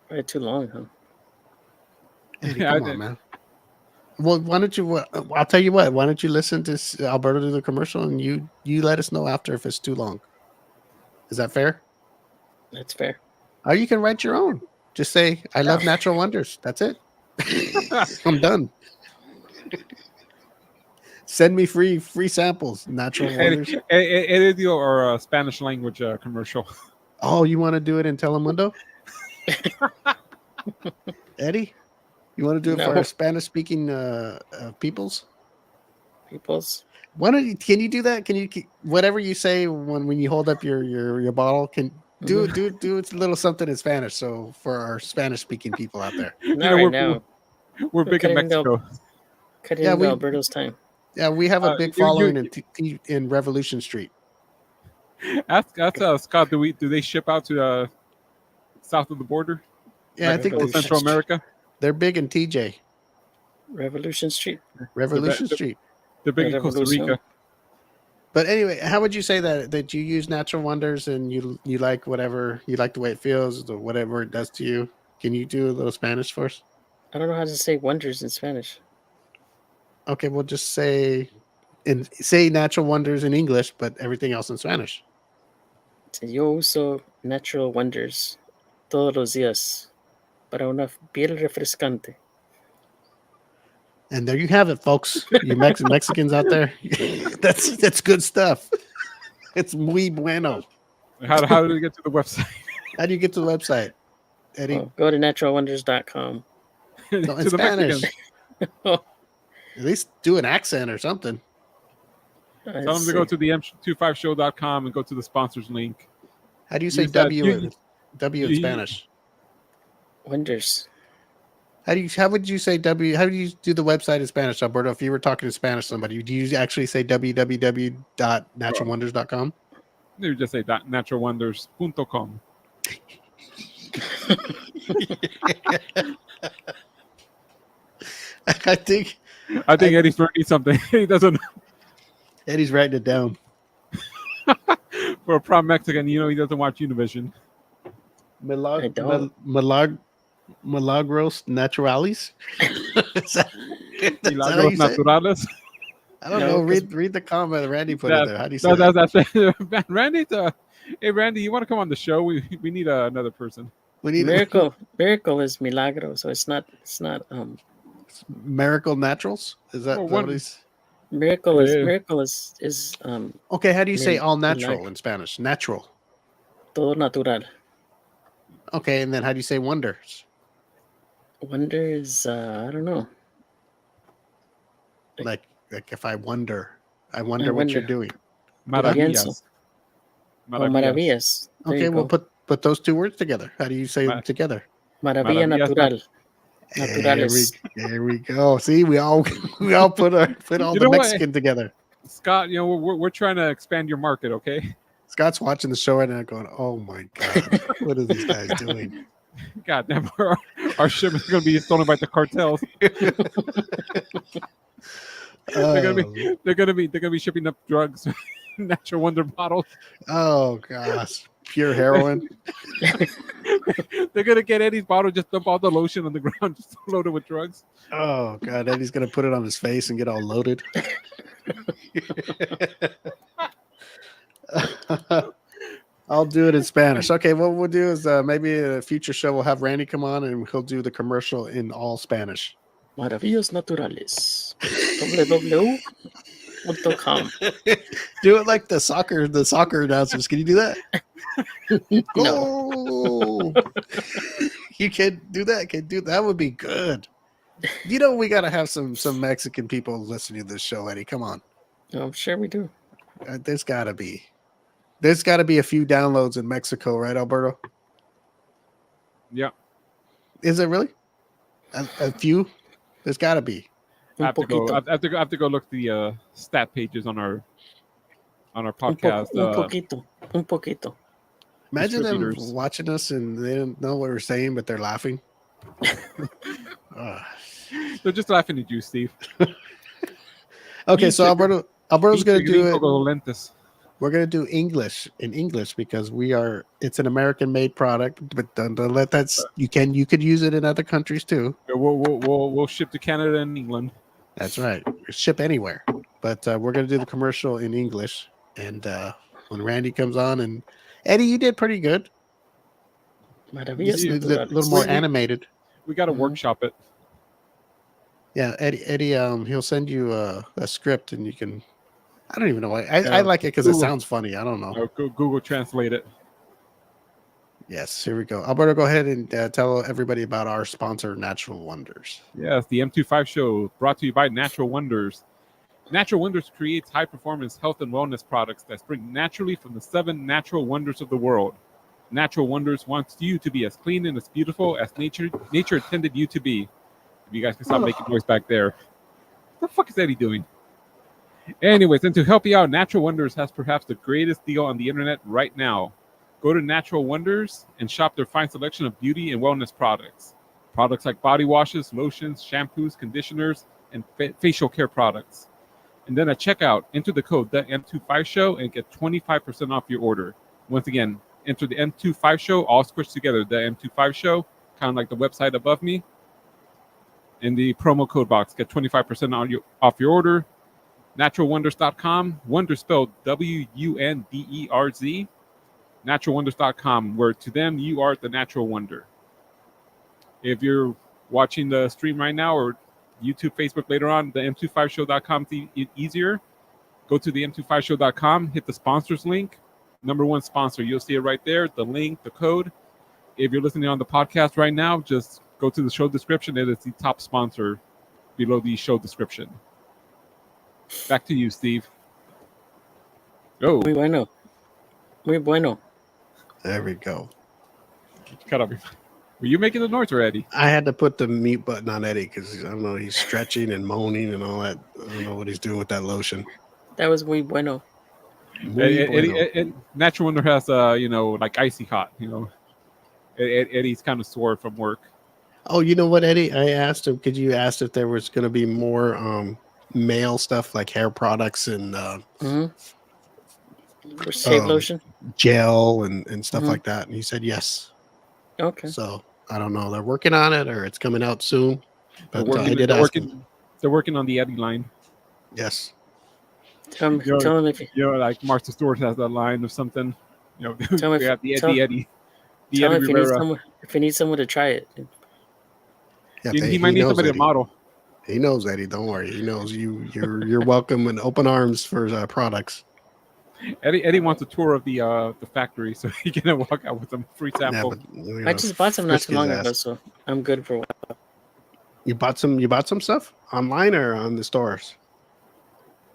Probably too long, huh? Eddie, Yeah, I come on, did. man. Well, why don't you? I'll tell you what. Why don't you listen to Alberto do the commercial, and you let us know after if it's too long. Is that fair? That's fair. Or you can write your own. Just say, "I love natural wonders." That's it. I'm done. Send me free samples. Natural wonders. Eddie or a Spanish language commercial. Oh, you want to do it in Telemundo? Eddie, you want to do it for No. our Spanish-speaking peoples? Peoples. Why don't you? Can you do that? Can you whatever you say when you hold up your bottle? Can do a little something in Spanish. So for our Spanish-speaking people out there, Not know, right we're- now. We're big in cutting into- Mexico. Cut Yeah, into we- Alberto's time. yeah, we have a big you- following in Revolution Street. Ask Scott. Do they ship out to south of the border? Yeah, I think Central America. they're big in TJ Revolution Street. Revolution the- Street. They're big in Costa Revolution. Rica. But anyway, how would you say that you use natural wonders and you like whatever you like the way it feels or whatever it does to you? Can you do a little Spanish for us? I don't know how to say wonders in Spanish. Okay, we'll just say natural wonders in English, but everything else in Spanish. Yo uso natural wonders todos los días para una piel refrescante. And there you have it, folks. You Mexicans out there, that's good stuff. It's muy bueno. How do we get to the website? How do you get to the website, Eddie? Oh, go to naturalwonders.com. No, in To the Spanish. Mexicans. At least do an accent or something. Tell them to go to the M25show.com and go to the sponsors link. How do you say Use that- W in you- Spanish? Wonders. How would you say W? How do you do the website in Spanish, Alberto? If you were talking to Spanish somebody, do you actually say www.naturalwonders.com? You just say naturalwonders.com. I think Eddie's learning something. He doesn't. Eddie's writing it down. For a proud Mexican, he doesn't watch Univision. I don't. Milagros Naturalis. Is that how Milagros you say it? Naturales. I don't No, know. 'cause- Read the comment Randy put in there. How do you say that? That's Randy. Hey, Randy, you want to come on the show? We need another person. We need Miracle is milagro, so it's not Miracle Naturals. Is that Well, what one- he's? miracle is Yeah. miracle is Okay, how do you say Mil- all natural milag- in Spanish? Natural. todo natural. Okay, and then how do you say wonders? Wonder is I don't know. Like if I wonder what you're wonder. doing. Maravillas. Oh, maravillas. There Okay, you we'll go. put those two words together. How do you say them together? Maravilla Maravillas. natural. There Naturales. we go. See, we all put all You the know what? Mexican together. Scott, we're trying to expand your market, okay? Scott's watching the show right now, going, "Oh my god, what are these guys doing?" God damn, our shipment's gonna be stolen by the cartels. They're gonna be shipping up drugs, natural wonder bottles. Oh gosh, pure heroin. They're gonna get Eddie's bottle, just dump all the lotion on the ground, just load it with drugs. Oh god, Eddie's gonna put it on his face and get all loaded. I'll do it in Spanish. Okay, what we'll do is maybe in a future show we'll have Randy come on and he'll do the commercial in all Spanish. Maravillas Naturales. www.com. Do it like the soccer announcers. Can you do that? No. Go! You can do that. That would be good. You know, we gotta have some Mexican people listening to this show, Eddie. Come on. I'm sure we do. There's gotta be a few downloads in Mexico, right, Alberto? Yeah. Is it really? A few? There's gotta be. I have to go look the stat pages on our podcast. Un poquito. Imagine them Distributors. watching us and they don't know what we're saying, but they're laughing. They're just laughing at you, Steve. Okay, so Alberto's gonna do it. Lentes. We're gonna do English in English because it's an American-made product, but don't let that. You could use it in other countries too. We'll ship to Canada and England. That's right. Ship anywhere. But we're gonna do the commercial in English, and when Randy comes on, and Eddie, you did pretty good. Maravillas A Naturales. little more animated. We got to workshop it. Yeah, Eddie, he'll send you a script, and you can. I don't even know why. I like it because it sounds funny. I don't know. Google Translate it. Yes, here we go. Alberto, go ahead and tell everybody about our sponsor, Natural Wonders. Yes, the M25 Show, brought to you by Natural Wonders. Natural Wonders creates high-performance health and wellness products that spring naturally from the 7 natural wonders of the world. Natural Wonders wants you to be as clean and as beautiful as nature intended you to be. If you guys can stop making noise back there. What the fuck is Eddie doing? Anyways, and to help you out, Natural Wonders has perhaps the greatest deal on the internet right now. Go to Natural Wonders and shop their fine selection of beauty and wellness products. Products like body washes, lotions, shampoos, conditioners, and facial care products. And then at checkout, enter the code the M25 Show and get 25% off your order. Once again, enter the M25 Show, all squished together, the M25 Show, kind of like the website above me. In the promo code box, get 25% off your order. Naturalwonders.com, wonder spelled WUNDERZ. Naturalwonders.com, where to them you are the natural wonder. If you're watching the stream right now or YouTube, Facebook later on, the M25show.com is easier. Go to the M25show.com, hit the sponsors link. Number 1 sponsor, you'll see it right there, the link, the code. If you're listening on the podcast right now, just go to the show description. It is the top sponsor below the show description. Back to you, Steve. Go. Muy bueno. Muy bueno. There we go. Cut off. Were you making the noise already? I had to put the mute button on Eddie because I don't know, he's stretching and moaning and all that. I don't know what he's doing with that lotion. That was muy bueno. And Natural Wonder has, like icy hot. Eddie's kind of sore from work. Oh, you know what, Eddie? I asked him. Could you ask if there was going to be more male stuff like hair products and shave lotion, gel, and stuff like that? And he said yes. Okay. So I don't know. They're working on it, or it's coming out soon. But I did they're ask working, him. They're working on the Eddie line. Yes. Tell him if like Martha Stewart has that line of something. Tell him we have the Eddie. Tell him if he needs someone to try it. Yeah, he might need somebody to model. He knows, Eddie. Don't worry. He knows you. You're welcome and open arms for products. Eddie wants a tour of the factory, so he can walk out with some free sample. Yeah, but, I just bought some not too long ago, so I'm good for a while. You bought some stuff online or on the stores?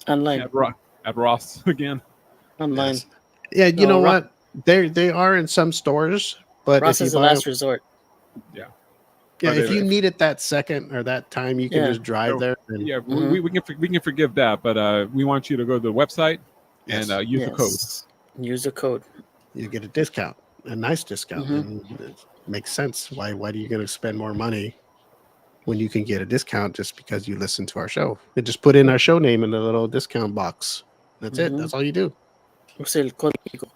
Online. At Ross again. Online. Yes. Yeah, you know what? They are in some stores, but Ross is the last resort. Yeah. Yeah, if you need it that second or that time, you can just drive there. And, yeah, we can forgive that, but we want you to go to the website and use the code. Use the code. You get a discount, a nice discount. And it makes sense. Why are you going to spend more money when you can get a discount just because you listen to our show? You just put in our show name in the little discount box. That's it. That's all you do. Use el código.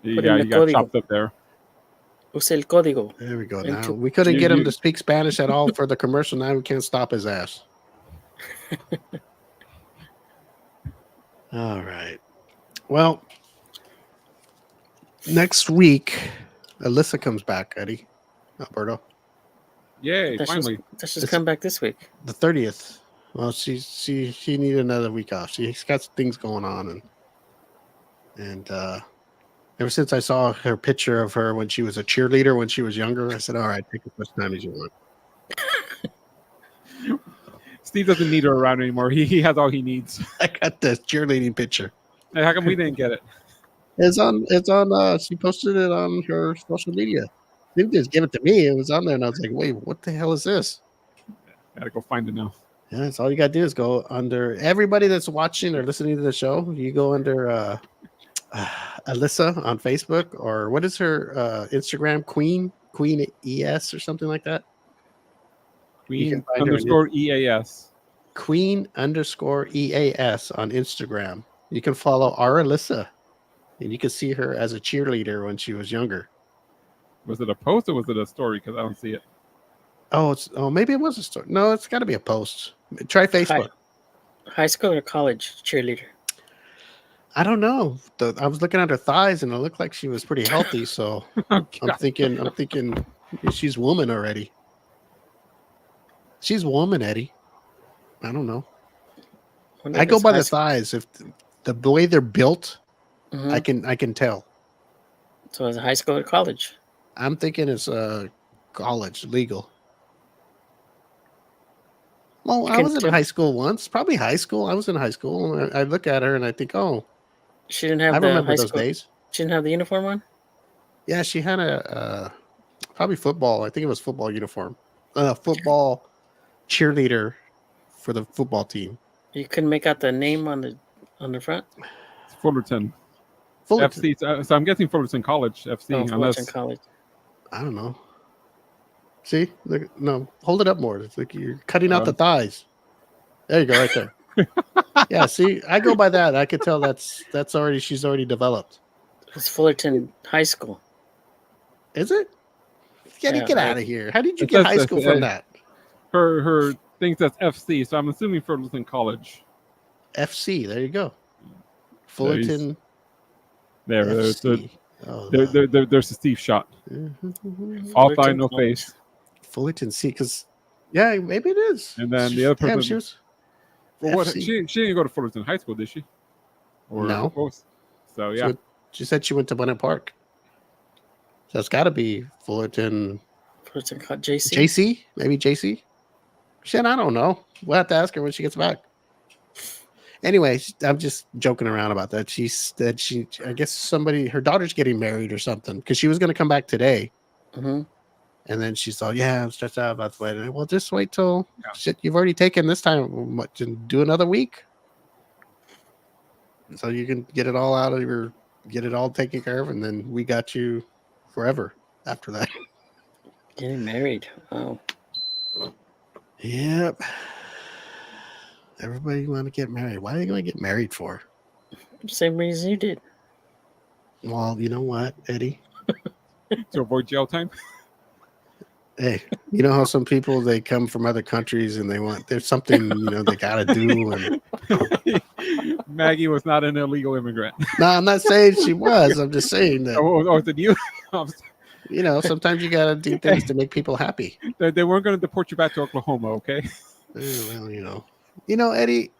You got chopped up there. Use el código. There we go. Now we couldn't get him to speak Spanish at all for the commercial. Now we can't stop his ass. All right. Well, next week, Alyssa comes back, Eddie. Alberto. Yay! That's Finally. just come back this week. The 30th. Well, she needed another week off. She's got things going on, and ever since I saw her picture of her when she was a cheerleader when she was younger, I said, "All right, take as much time as you want." Steve doesn't need her around anymore. He has all he needs. I got the cheerleading picture. Hey, how come we didn't get it? It's on. She posted it on her social media. She didn't just give it to me. It was on there, and I was like, "Wait, what the hell is this?" Gotta go find it now. Yeah, that's all you gotta do is go under everybody that's watching or listening to the show. You go under Alyssa on Facebook, or what is her Instagram? Queen ES or something like that. Queen _ EAS. Queen _ EAS on Instagram. You can follow our Alyssa, and you can see her as a cheerleader when she was younger. Was it a post or was it a story? Because I don't see it. Oh, maybe it was a story. No, it's got to be a post. Try Facebook. High school or college cheerleader? I don't know. I was looking at her thighs, and it looked like she was pretty healthy. So Oh, I'm thinking she's woman already. She's woman, Eddie. I don't know. I go by the thighs. If the way they're built, I can tell. So is it high school or college? I'm thinking it's college legal. Well, I was in high school once. Probably high school. I was in high school. And I look at her and I think, oh, she didn't have. I the remember high those school, days. She didn't have the uniform on. Yeah, she had a probably football. I think it was football uniform. Football cheerleader for the football team. You couldn't make out the name on the front. It's Fullerton. FC. So I'm guessing Fullerton College FC. Oh, Fullerton College. I don't know. See, look, no, hold it up more. It's like you're cutting out the thighs. There you go, right there. Yeah, see, I go by that. I could tell that's already she's already developed. It's Fullerton High School. Is it? Get out of here. How did you get high school from that? Her thing says FC, so I'm assuming Fullerton College. FC, there you go. Fullerton. There's the Steve shot. All thigh, no face. Fullerton C, because maybe it is. And then the other person. She was. Well, what, she didn't go to Fullerton High School, did she? Or no. Both? So yeah. She said she went to Bunnett Park. So it's got to be Fullerton. Fullerton JC. JC, maybe JC. Shit, I don't know. We'll have to ask her when she gets back. Anyway, I'm just joking around about that. She said I guess her daughter's getting married or something because she was going to come back today. Mm-hmm. And then she thought, I'm stressed out about the wedding. Well, just wait till shit you've already taken this time. Do another week. So you can get it all out of get it all taken care of. And then we got you forever after that. Getting married. Wow. Yep. Everybody want to get married. Why are you going to get married for? Same reason you did. Well, you know what, Eddie? To avoid jail time? Hey, you know how some people, they come from other countries and there's something, they got to do. And Maggie was not an illegal immigrant. No, I'm not saying she was. I'm just saying that. Oh, did you? Sometimes you got to do things to make people happy. They weren't going to deport you back to Oklahoma, okay? Well, Eddie,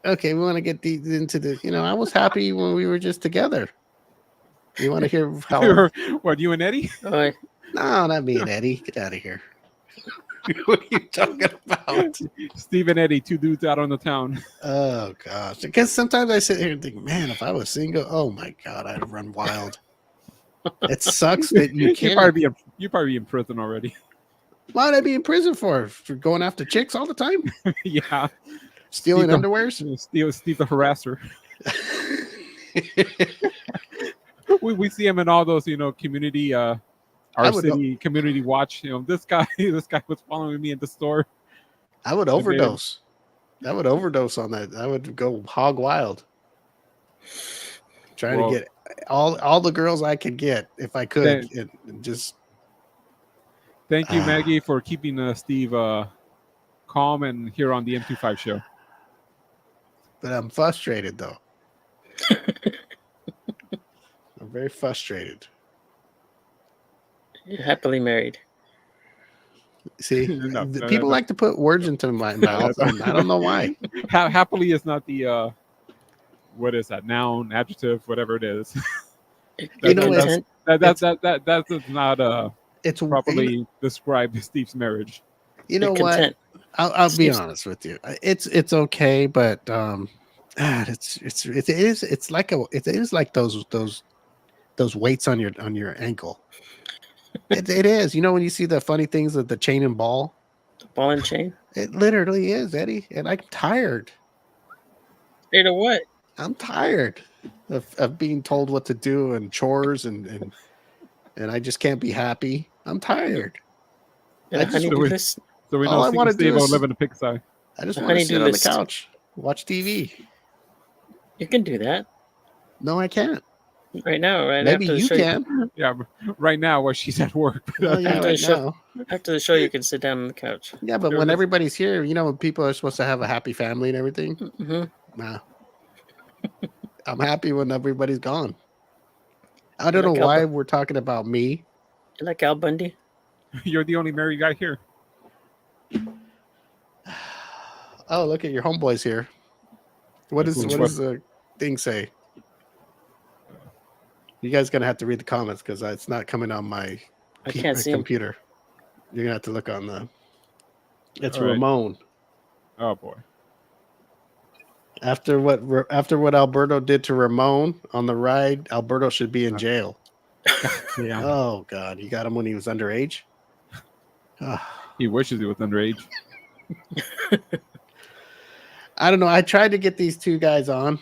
okay, we want to get deep into the, I was happy when we were just together. You want to hear how... What, you and Eddie? No, not me and Eddie. Get out of here. What are you talking about? Steve and Eddie, two dudes out on the town. Oh, gosh. Because sometimes I sit here and think, man, if I was single, oh, my God, I'd run wild. It sucks that you can't... You'd probably be in prison already. Why would I be in prison for going after chicks all the time? Yeah. Stealing underwears? Steve the harasser. we see him in all those, community... city community watch. This guy was following me in the store. I would overdose. I would overdose on that. I would go hog wild, trying to get all the girls I could get if I could. Thank you, Maggie, for keeping Steve calm and here on the M25 show. But I'm frustrated though. I'm very frustrated. You're happily married. See, No, people no. like to put words into my mouth, and I don't know why. Happily is not the what is that, noun, adjective, whatever it is. You know, that's, Content. that does not It's properly describe Steve's marriage. you know You're what? content. I'll be Steve's- honest with you. It's okay, but it is like those weights on your ankle. It is. You know when you see the funny things of the chain and ball, The ball and chain. it literally is, Eddie. And I'm tired. Hey, to what? I'm tired of being told what to do and chores and I just can't be happy. I'm tired. Got I a just- honey-do So we- list? So we All know I wanna Steve do will is- live in a pigsty. I just The want to honey-do sit on the list. couch, watch TV. You can do that No, I can't. right now. Right Maybe after the you show, can. Yeah, but right now while she's at work. Well, yeah, After right the show. now. After the show, you can sit down on the couch. Yeah, but Sure, when let's- everybody's here, you know, when people are supposed to have a happy family and everything. Hmm. Nah. I'm happy when everybody's gone. I don't Like know why Alba. we're talking about me. You like Al Bundy? You're the only married guy here. Oh, look at your homeboys here. What does the thing say? You guys gonna have to read the comments because it's not coming on my I can't see him. computer. You're gonna have to look on the. It's All right. Ramon. Oh boy. After what Alberto did to Ramon on the ride, Alberto should be in jail. Yeah. Oh God, you got him when he was underage. Ah. He wishes he was underage. I don't know. I tried to get these two guys on.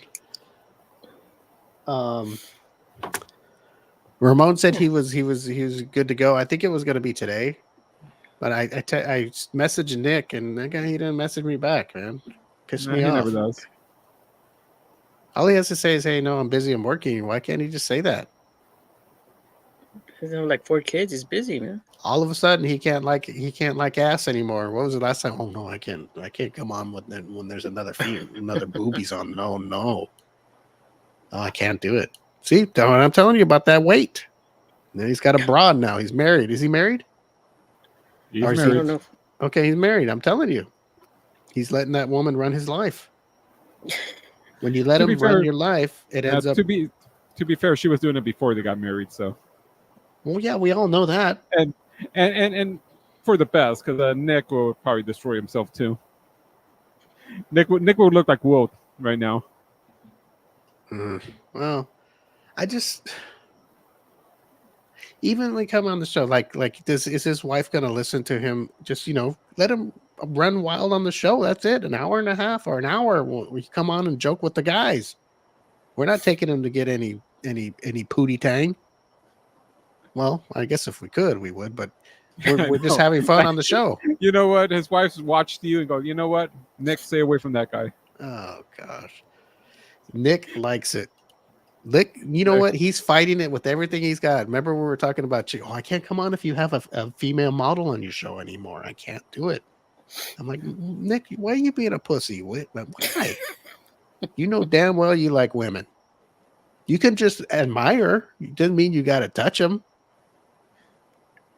Ramon said he was good to go. I think it was going to be today, but I messaged Nick and that guy, he didn't message me back. Man, pissed No, me he off. never does. All he has to say is, "Hey, no, I'm busy. I'm working." Why can't he just say that? He's like 4 kids. He's busy, man. All of a sudden, he can't like ass anymore. What was the last time? Oh no, I can't come on when there's another boobies on. No, I can't do it. See, I'm telling you about that weight. And then he's got a broad now. He's married. Is he married? He's Or is he- I married. don't know. Okay, he's married. I'm telling you, he's letting that woman run his life. When you let To him be run fair, your life, it ends up. To be fair, she was doing it before they got married, so Well, yeah, we all know that. and for the best, because Nick will probably destroy himself too. Nick would look like Wilt right now. Well, I just even when he come on the show, like is his wife going to listen to him? Just let him run wild on the show. That's it. An hour and a half or an hour. We come on and joke with the guys. We're not taking him to get any pootie tang. Well, I guess if we could, we would, but we're just know. having fun on the show. You know what? His wife's watched you and go, you know what? Nick, stay away from that guy. Oh gosh, Nick likes it. Nick, you know what? He's fighting it with everything he's got. Remember we were talking about you? Oh, I can't come on if you have a female model on your show anymore. I can't do it. I'm like, Nick, why are you being a pussy? Why? You know damn well you like women. You can just admire. It doesn't mean you got to touch them.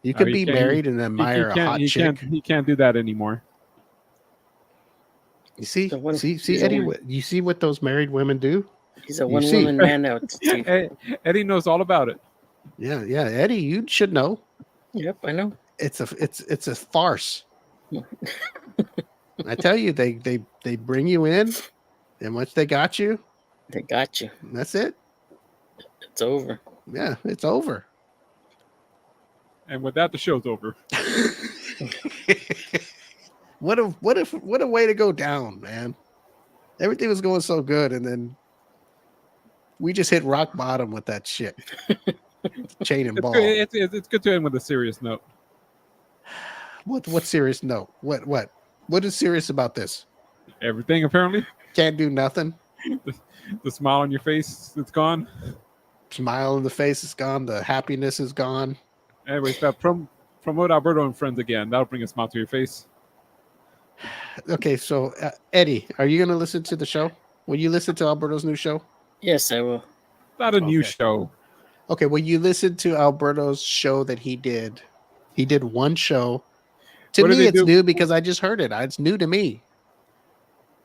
You could be married and admire a hot chick. He can't do that anymore. You see, The one- see, he's a Eddie. one- You see what those married women do? He's a You see. one-woman man now. Steve. Eddie knows all about it. Yeah, Eddie, you should know. Yep, I know. It's a farce. I tell you, they bring you in, and once they got you, They got you. that's it. It's over. Yeah, it's over. And with that, the show's over. What a way to go down, man. Everything was going so good, and then we just hit rock bottom with that shit. Chain and ball. It's good to end with a serious note. What serious note? What is serious about this? Everything apparently. Can't do nothing. The smile on your face, it's gone. Smile in the face is gone. The happiness is gone. Anyways, that promote Alberto and Friends again. That'll bring a smile to your face. Okay, so Eddie, are you going to listen to the show? Will you listen to Alberto's new show? Yes, I will. Not a new Okay. show. Okay, well, you listened to Alberto's show that he did. He did one show. To What do me, they it's do? new because I just heard it. It's new to me.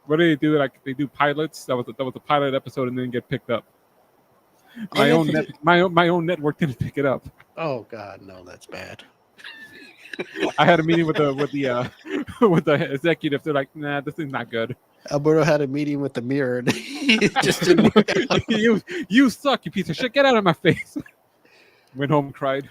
What do they do? Like they do pilots. That was a pilot episode, and then get picked up. My And own it- my own network didn't pick it up. Oh God, no, that's bad. I had a meeting with the with the executive. They're like, nah, this thing's not good. Alberto had a meeting with the mirror, and it just didn't work out. you suck, you piece of shit. Get out of my face. Went home and cried.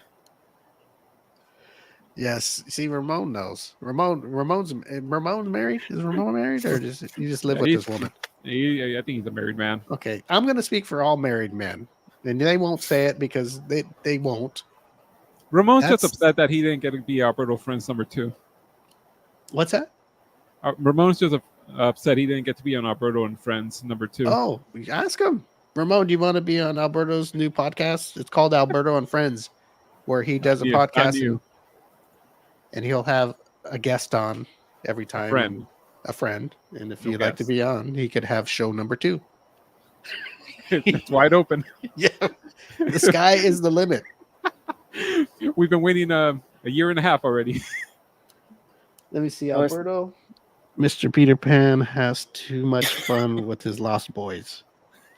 Yes, see, Ramon knows. Ramon's married. Is Ramon married, or just you just live Yeah, with he's- this woman? I think he's a married man. Okay, I'm going to speak for all married men, and they won't say it because they won't. Ramon's That's- just upset that he didn't get to be Alberto Friends number 2. What's that? Ramon's just upset he didn't get to be on Alberto and Friends number 2. Oh, ask him. Ramon, do you want to be on Alberto's new podcast? It's called Alberto and Friends, where he does a Yeah, I podcast knew. and he'll have a guest on every time. Friend. A friend. And if No you'd like to guest. be on, he could have show number 2. It's wide open. Yeah. The sky is the limit. We've been waiting a year and a half already. Let me see, Oh, it's- Alberto. Mr. Peter Pan has too much fun with his Lost Boys.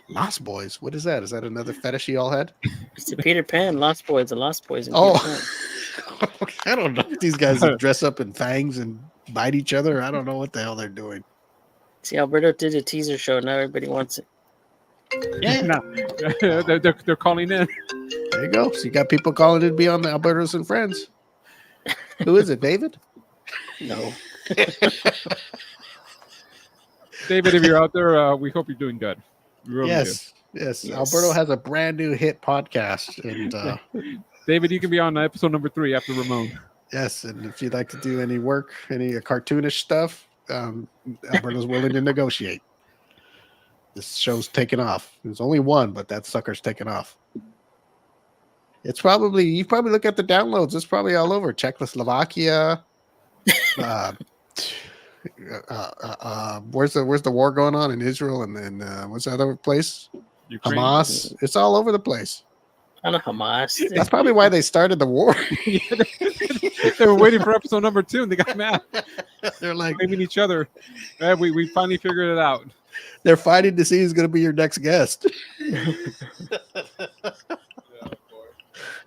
Lost Boys? What is that? Is that another fetish you all had? It's the Peter Pan, Lost Boys, the Lost Boys. And Oh. Peter Pan. I don't know if these guys that dress up in fangs and bite each other. I don't know what the hell they're doing. See, Alberto did a teaser show. Now everybody wants it. Yeah. No. they're calling in. There you go. So you got people calling in to be on the Alberto's and Friends. Who is it, David? No. David, if you're out there, we hope you're doing good. We really Yes. Yes. Alberto has a brand new hit podcast. And do. David, you can be on episode number 3 after Ramon. yes, and if you'd like to do any work, any cartoonish stuff, Alberto's willing to negotiate. This show's taken off. There's only one, but that sucker's taken off. It's probably, you probably look at the downloads, it's probably all over Czechoslovakia. Where's the war going on in Israel, and then what's that other place? Ukraine. Hamas. It's all over the place. I know Hamas. That's probably why they started the war. They were waiting for episode number 2 and they got mad. They're like, Blaming each other. We finally figured it out. they're fighting to see who's going to be your next guest.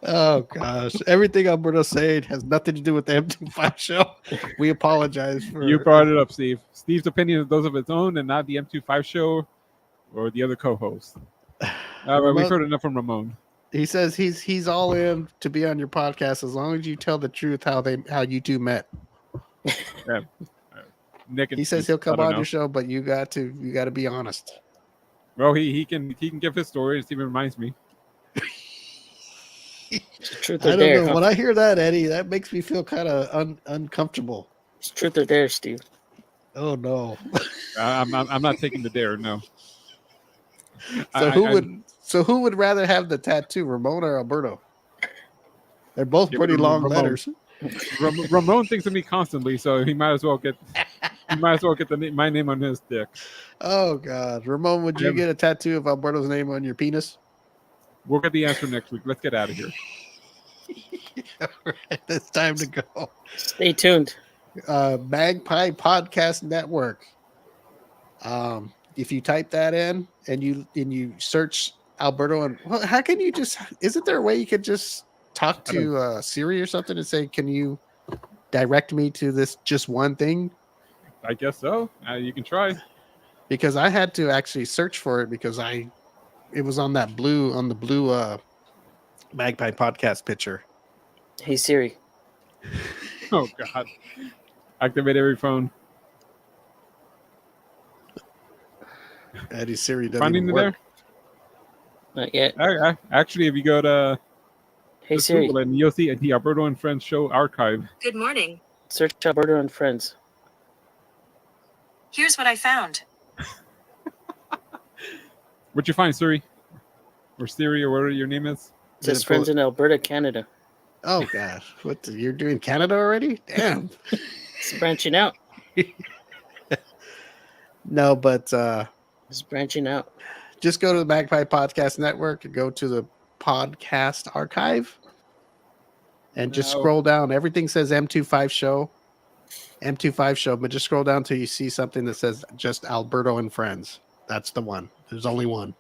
Oh gosh, everything Alberto's saying has nothing to do with the M25 show. We apologize for You brought it up, Steve. Steve's opinion is those of his own and not the M25 show or the other co-host. But we've heard enough from Ramon. He says he's all in to be on your podcast as long as you tell the truth how you two met. Nick and He says Steve, he'll come I don't on know. your show, but you got to be honest. Well, he can give his story. Steve reminds me. It's truth I or don't dare. know. Huh? When I hear that, Eddie, that makes me feel kind of uncomfortable. It's truth or dare, Steve. Oh no! I'm not taking the dare. No. So who would rather have the tattoo, Ramon or Alberto? They're both Yeah, pretty long Ramon. letters. Ramon thinks of me constantly, so he might as well get my name on his dick. Oh God, Ramon, would you Yeah. get a tattoo of Alberto's name on your penis? We'll get the answer next week. Let's get out of here. All right, it's time to go. Stay tuned. Magpie Podcast Network. If you type that in and you search Alberto, and well, how can you just? Isn't there a way you could just talk to Siri or something and say, "Can you direct me to this just one thing?" I guess so. You can try. Because I had to actually search for it because it was on the blue Magpie Podcast picture. Hey Siri. Oh God! Activate every phone. Eddie Siri doesn't Finding even it work. there. Not yet. Actually, if you go to Hey just Siri. Google it and you'll see the Alberto and Friends show archive. Good morning. Search Alberto and Friends. Here's what I found. What'd you find, Siri? Or Siri, or whatever your name is? It says Friends in Alberta, Canada. Oh gosh, you're doing Canada already? Damn. It's branching out. No, but It's branching out. just go to the Magpie Podcast Network and go to the podcast archive and just No. scroll down. Everything says M25 Show. M25 Show, but just scroll down till you see something that says just Alberto and Friends. That's the one. There's only one.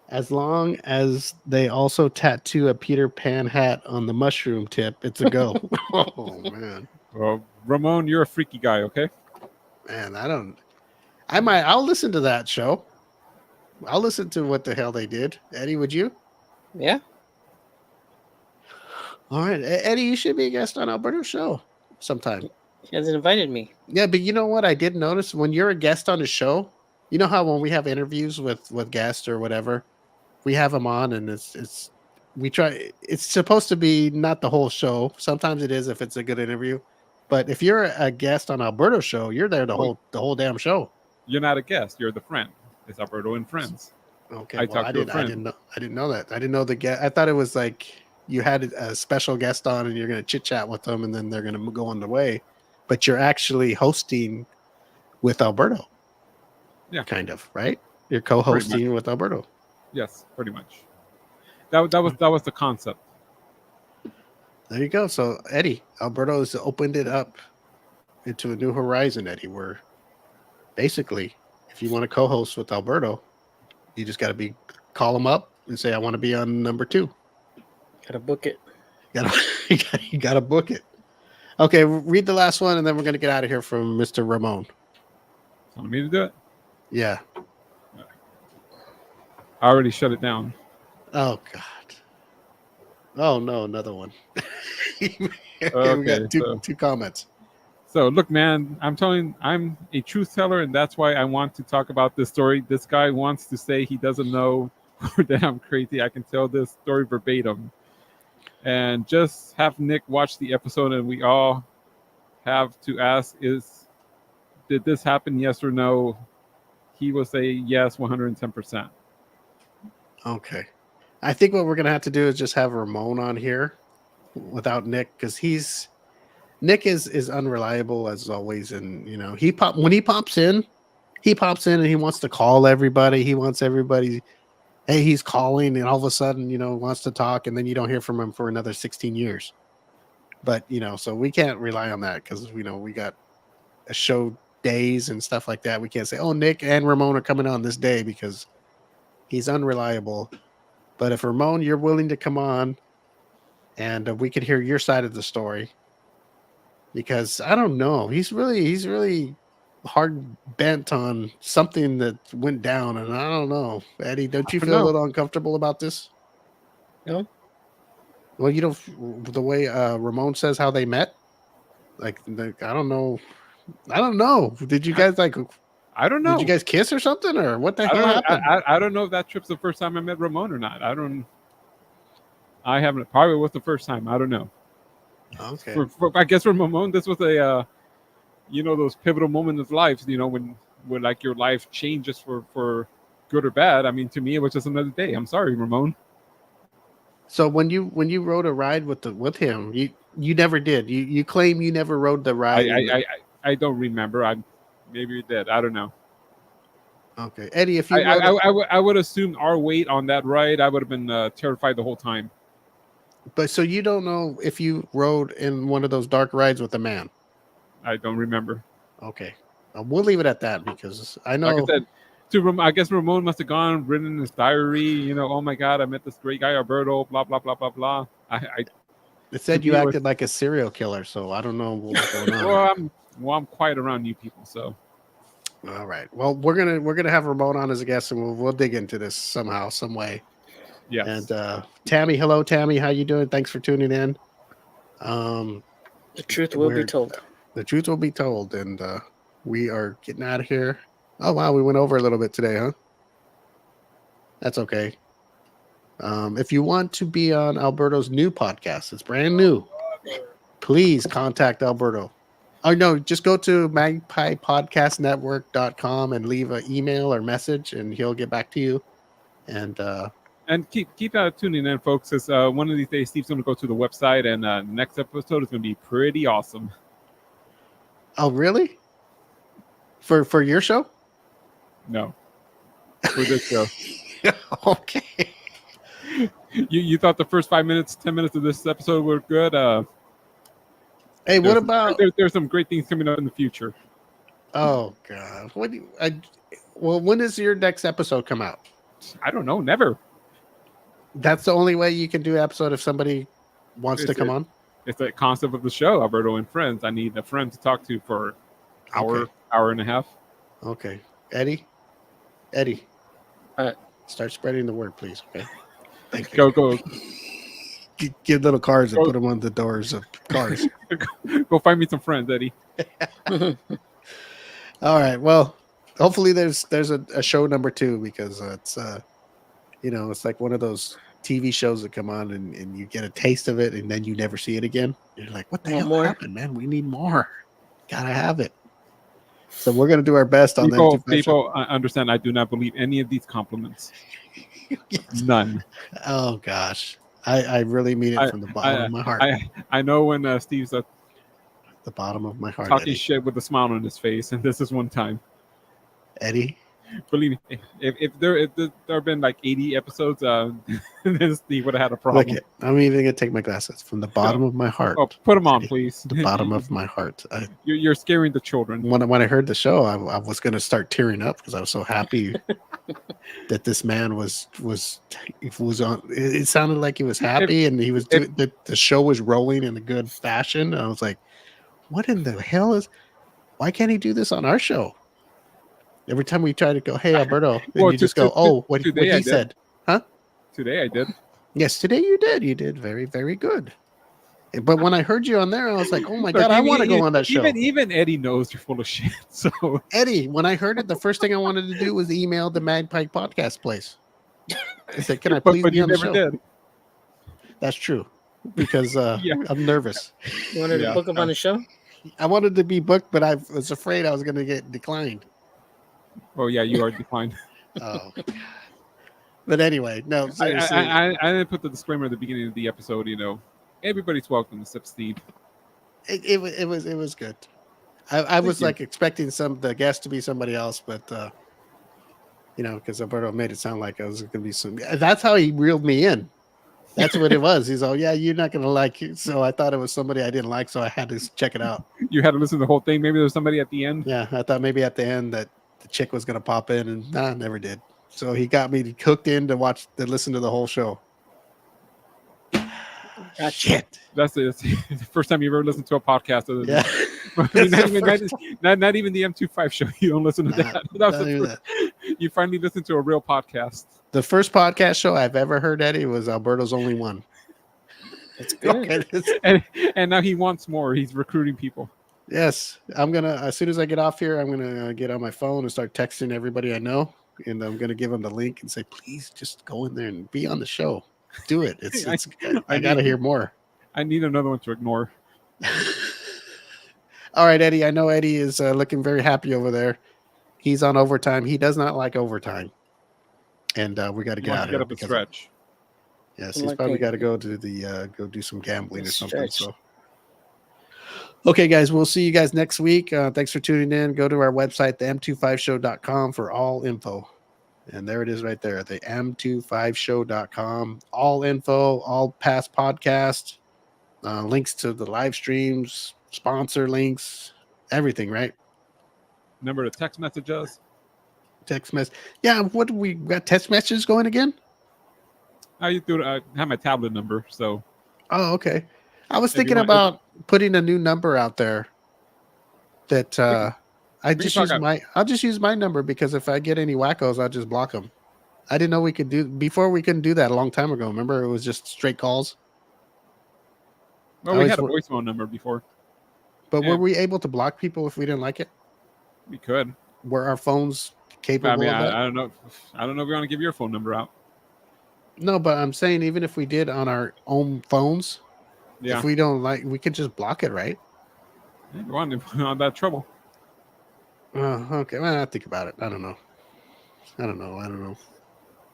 As long as they also tattoo a Peter Pan hat on the mushroom tip, it's a go. Oh man. Well, Ramon, you're a freaky guy, okay? Man, I'll listen to that show. I'll listen to what the hell they did. Eddie, would you? Yeah. All right. Eddie, you should be a guest on Alberto's show sometime. He hasn't invited me. Yeah, but you know what? I did notice when you're a guest on a show, you know how when we have interviews with guests or whatever, we have them on and it's supposed to be not the whole show. Sometimes it is if it's a good interview. But if you're a guest on Alberto's show, you're there the whole damn show. You're not a guest. You're the friend. It's Alberto and Friends. Okay. I didn't know that. I didn't know the guest. I thought it was like you had a special guest on and you're going to chit chat with them and then they're going to go on their way. But you're actually hosting with Alberto. Yeah. Kind of, right? You're co-hosting with Alberto. Yes, pretty much. That was the concept. There you go. So Eddie, Alberto's opened it up into a new horizon, Eddie, where basically if you want to co-host with Alberto, you just got to call him up and say, I want to be on number 2. Gotta book it. You gotta book it. Okay, read the last one and then we're going to get out of here from Mr. Ramon. Want me to do it? Yeah. I already shut it down. Oh, God. Oh, no, another one. We Okay, got two comments. So look, man, I'm a truth teller, and that's why I want to talk about this story. This guy wants to say he doesn't know that I'm crazy. I can tell this story verbatim. And just have Nick watch the episode, and we all have to ask, did this happen, yes or no? He will say yes, 110%. Okay. I think what we're going to have to do is just have Ramon on here without Nick, because Nick is unreliable as always. And, you know, when he pops in and he wants to call everybody. He wants everybody, hey, he's calling, and all of a sudden, you know, wants to talk, and then you don't hear from him for another 16 years. But, you know, so we can't rely on that because, you know, we got a show days and stuff like that. We can't say, oh, Nick and Ramon are coming on this day because he's unreliable. But if Ramon, you're willing to come on and we could hear your side of the story, because I don't know, he's really hard bent on something that went down, and I don't know. Eddie, don't you feel a little uncomfortable about this? No. Well, you don't. The way Ramon says how they met, like I don't know. Did you guys I don't know. Did you guys kiss or something, or what the hell happened? I don't know if that trip's the first time I met Ramon or not. I haven't. Probably was the first time. I don't know. Okay. I guess for Ramon, this was a, those pivotal moments of life. You know, when like your life changes for good or bad. I mean, to me, it was just another day. I'm sorry, Ramon. So when you rode a ride with him, you never did. You claim you never rode the ride. I don't remember. Maybe you did. I don't know. Okay, Eddie, if you I would assume our weight on that ride, I would have been terrified the whole time. But so you don't know if you rode in one of those dark rides with a man? I don't remember. Okay, we'll leave it at that because I know. Like I said, I guess Ramon must have gone, written in his diary. Oh my God, I met this great guy Alberto. Blah blah blah blah blah. It said you acted like a serial killer, so I don't know what's going on. Well, I'm quiet around you people, so. All right. Well, we're gonna have Ramon on as a guest, and we'll dig into this somehow, some way. Yeah. And Tammy, hello, Tammy. How you doing? Thanks for tuning in. The truth will be told. The truth will be told, and we are getting out of here. Oh wow, we went over a little bit today, huh? That's okay. If you want to be on Alberto's new podcast, it's brand new. Please contact Alberto. Oh no, just go to magpiepodcastnetwork.com and leave an email or message, and he'll get back to you. And keep tuning in, folks. Because one of these days, Steve's going to go to the website, and next episode is going to be pretty awesome. Oh really? For your show? No, for this show. Okay. You thought the first 5 minutes, 10 minutes of this episode were good. Hey, what about? There's some great things coming up in the future. Oh God, what? Well, when does your next episode come out? I don't know. Never. That's the only way you can do an episode if somebody wants to come on. It's the concept of the show, Alberto and Friends. I need a friend to talk to for hour and a half. Okay, Eddie, start spreading the word, please. Okay, thank you. Go. Get little cards and put them on the doors of cars. Go find me some friends, Eddie. All right. Well, hopefully there's a show number 2 because it's it's like one of those TV shows that come on and you get a taste of it and then you never see it again. You're like, what the hell happened, man? We need more. Gotta have it. So we're gonna do our best on that. People understand I do not believe any of these compliments. Yes. None. Oh gosh. I really mean it from the bottom of my heart. I know when Steve's the bottom of my heart. Talking Eddie. shit with a smile on his face, and this is one time. Eddie, believe me, if there have been like 80 episodes, then Steve would have had a problem. Look, I'm even gonna take my glasses from the bottom of my heart. Oh, put them on, please. The bottom of my heart. You're scaring the children. When I heard the show, I was gonna start tearing up because I was so happy that this man was on. It sounded like he was happy and he was the show was rolling in a good fashion. And I was like, what in the hell is? Why can't he do this on our show? Every time we try to go, hey Alberto, and you just go, what he said, huh? Today I did. Yes, today you did. You did very, very good. But when I heard you on there, I was like, oh my God, I want to go on that show. Even Eddie knows you're full of shit. So Eddie, when I heard it, the first thing I wanted to do was email the Magpie Podcast place. I said, can I please be on the show? Did. That's true. Because I'm nervous. You wanted to book him on the show? I wanted to be booked, but I was afraid I was going to get declined. Oh yeah, you are declined. Oh, but anyway, no. Seriously. I didn't put the disclaimer at the beginning of the episode. Everybody's welcome except Steve. It was good. I was like expecting the guest to be somebody else, but because Alberto made it sound like I was going to be some. That's how he reeled me in. That's what it was. He's all, yeah, you're not going to like it. So I thought it was somebody I didn't like, so I had to check it out. You had to listen to the whole thing. Maybe there was somebody at the end. Yeah, I thought maybe at the end that the chick was going to pop in, and never did. So he got me hooked in to listen to the whole show. Shit. That's the first time you ever listened to a podcast. Other than not even the M25 show. You don't listen to that. You finally listened to a real podcast. The first podcast show I've ever heard, Eddie, was Alberto's Only One. It's good. And now he wants more. He's recruiting people. Yes. I'm going to, as soon as I get off here, I'm going to get on my phone and start texting everybody I know. And I'm going to give them the link and say, please just go in there and be on the show. Do it. I got to hear more. I need another one to ignore. All right, Eddie. I know Eddie is looking very happy over there. He's on overtime. He does not like overtime. And we got to get out of here. Get up a stretch. Yes, he's probably got to go to go do some gambling or something. So, okay, guys, we'll see you guys next week. Thanks for tuning in. Go to our website, the m25show.com, for all info. And there it is right there, the m25show.com. All info, all past podcasts, links to the live streams, sponsor links, everything, right? Remember to text message us. Text message. Yeah, what do we got? Text messages going again? I have my tablet number, so. Oh, okay. I was thinking about putting a new number out there. That I'll just use my number, because if I get any wackos, I'll just block them. I didn't know we could do before. We couldn't do that a long time ago. Remember, it was just straight calls. Well, we had a voicemail number before. But were we able to block people if we didn't like it? We could. Were our phones capable of that? I don't know. I don't know if we want to give your phone number out. No, but I'm saying even if we did on our own phones, if we don't like, we could just block it, right? Yeah, you want on that trouble. Okay. Well, I'll think about it. I don't know.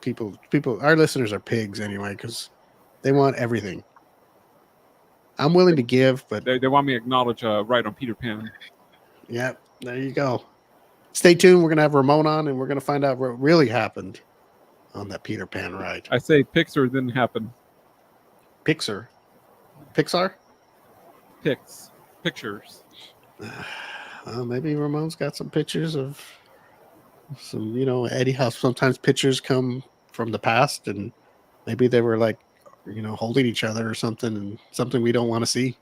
People, our listeners are pigs anyway, because they want everything. I'm willing to give, but they want me to acknowledge right on Peter Pan. Yeah, there you go. Stay tuned. We're going to have Ramon on, and we're going to find out what really happened on that Peter Pan ride. I say Pixar didn't happen. Pixar? Pictures. Maybe Ramon's got some pictures of some, Eddie, how sometimes pictures come from the past, and maybe they were like, holding each other or something, and something we don't want to see.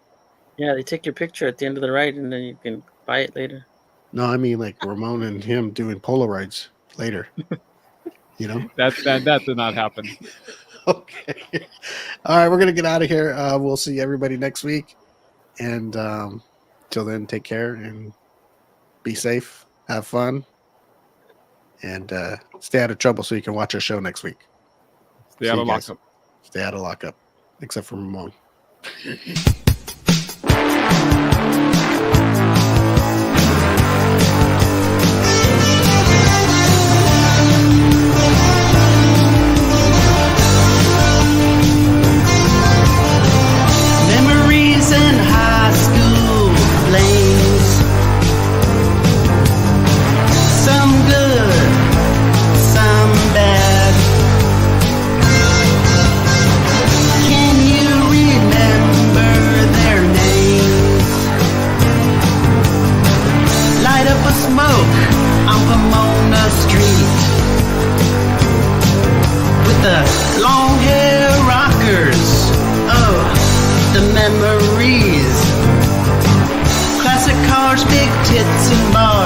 Yeah, they take your picture at the end of the ride, and then you can buy it later. No, I mean like Ramon and him doing Polaroids later. That did not happen. Okay. All right, we're gonna get out of here. We'll see everybody next week, and till then, take care and be safe, have fun, and stay out of trouble so you can watch our show next week. Stay out of lockup. Stay out of lockup, except for Ramon. Memories in high school flames, some good, some bad. Can you remember their names? Light up a smoke on Pomona Street with the long hair rockers. Oh, the memories. Classic cars, big tits and bars.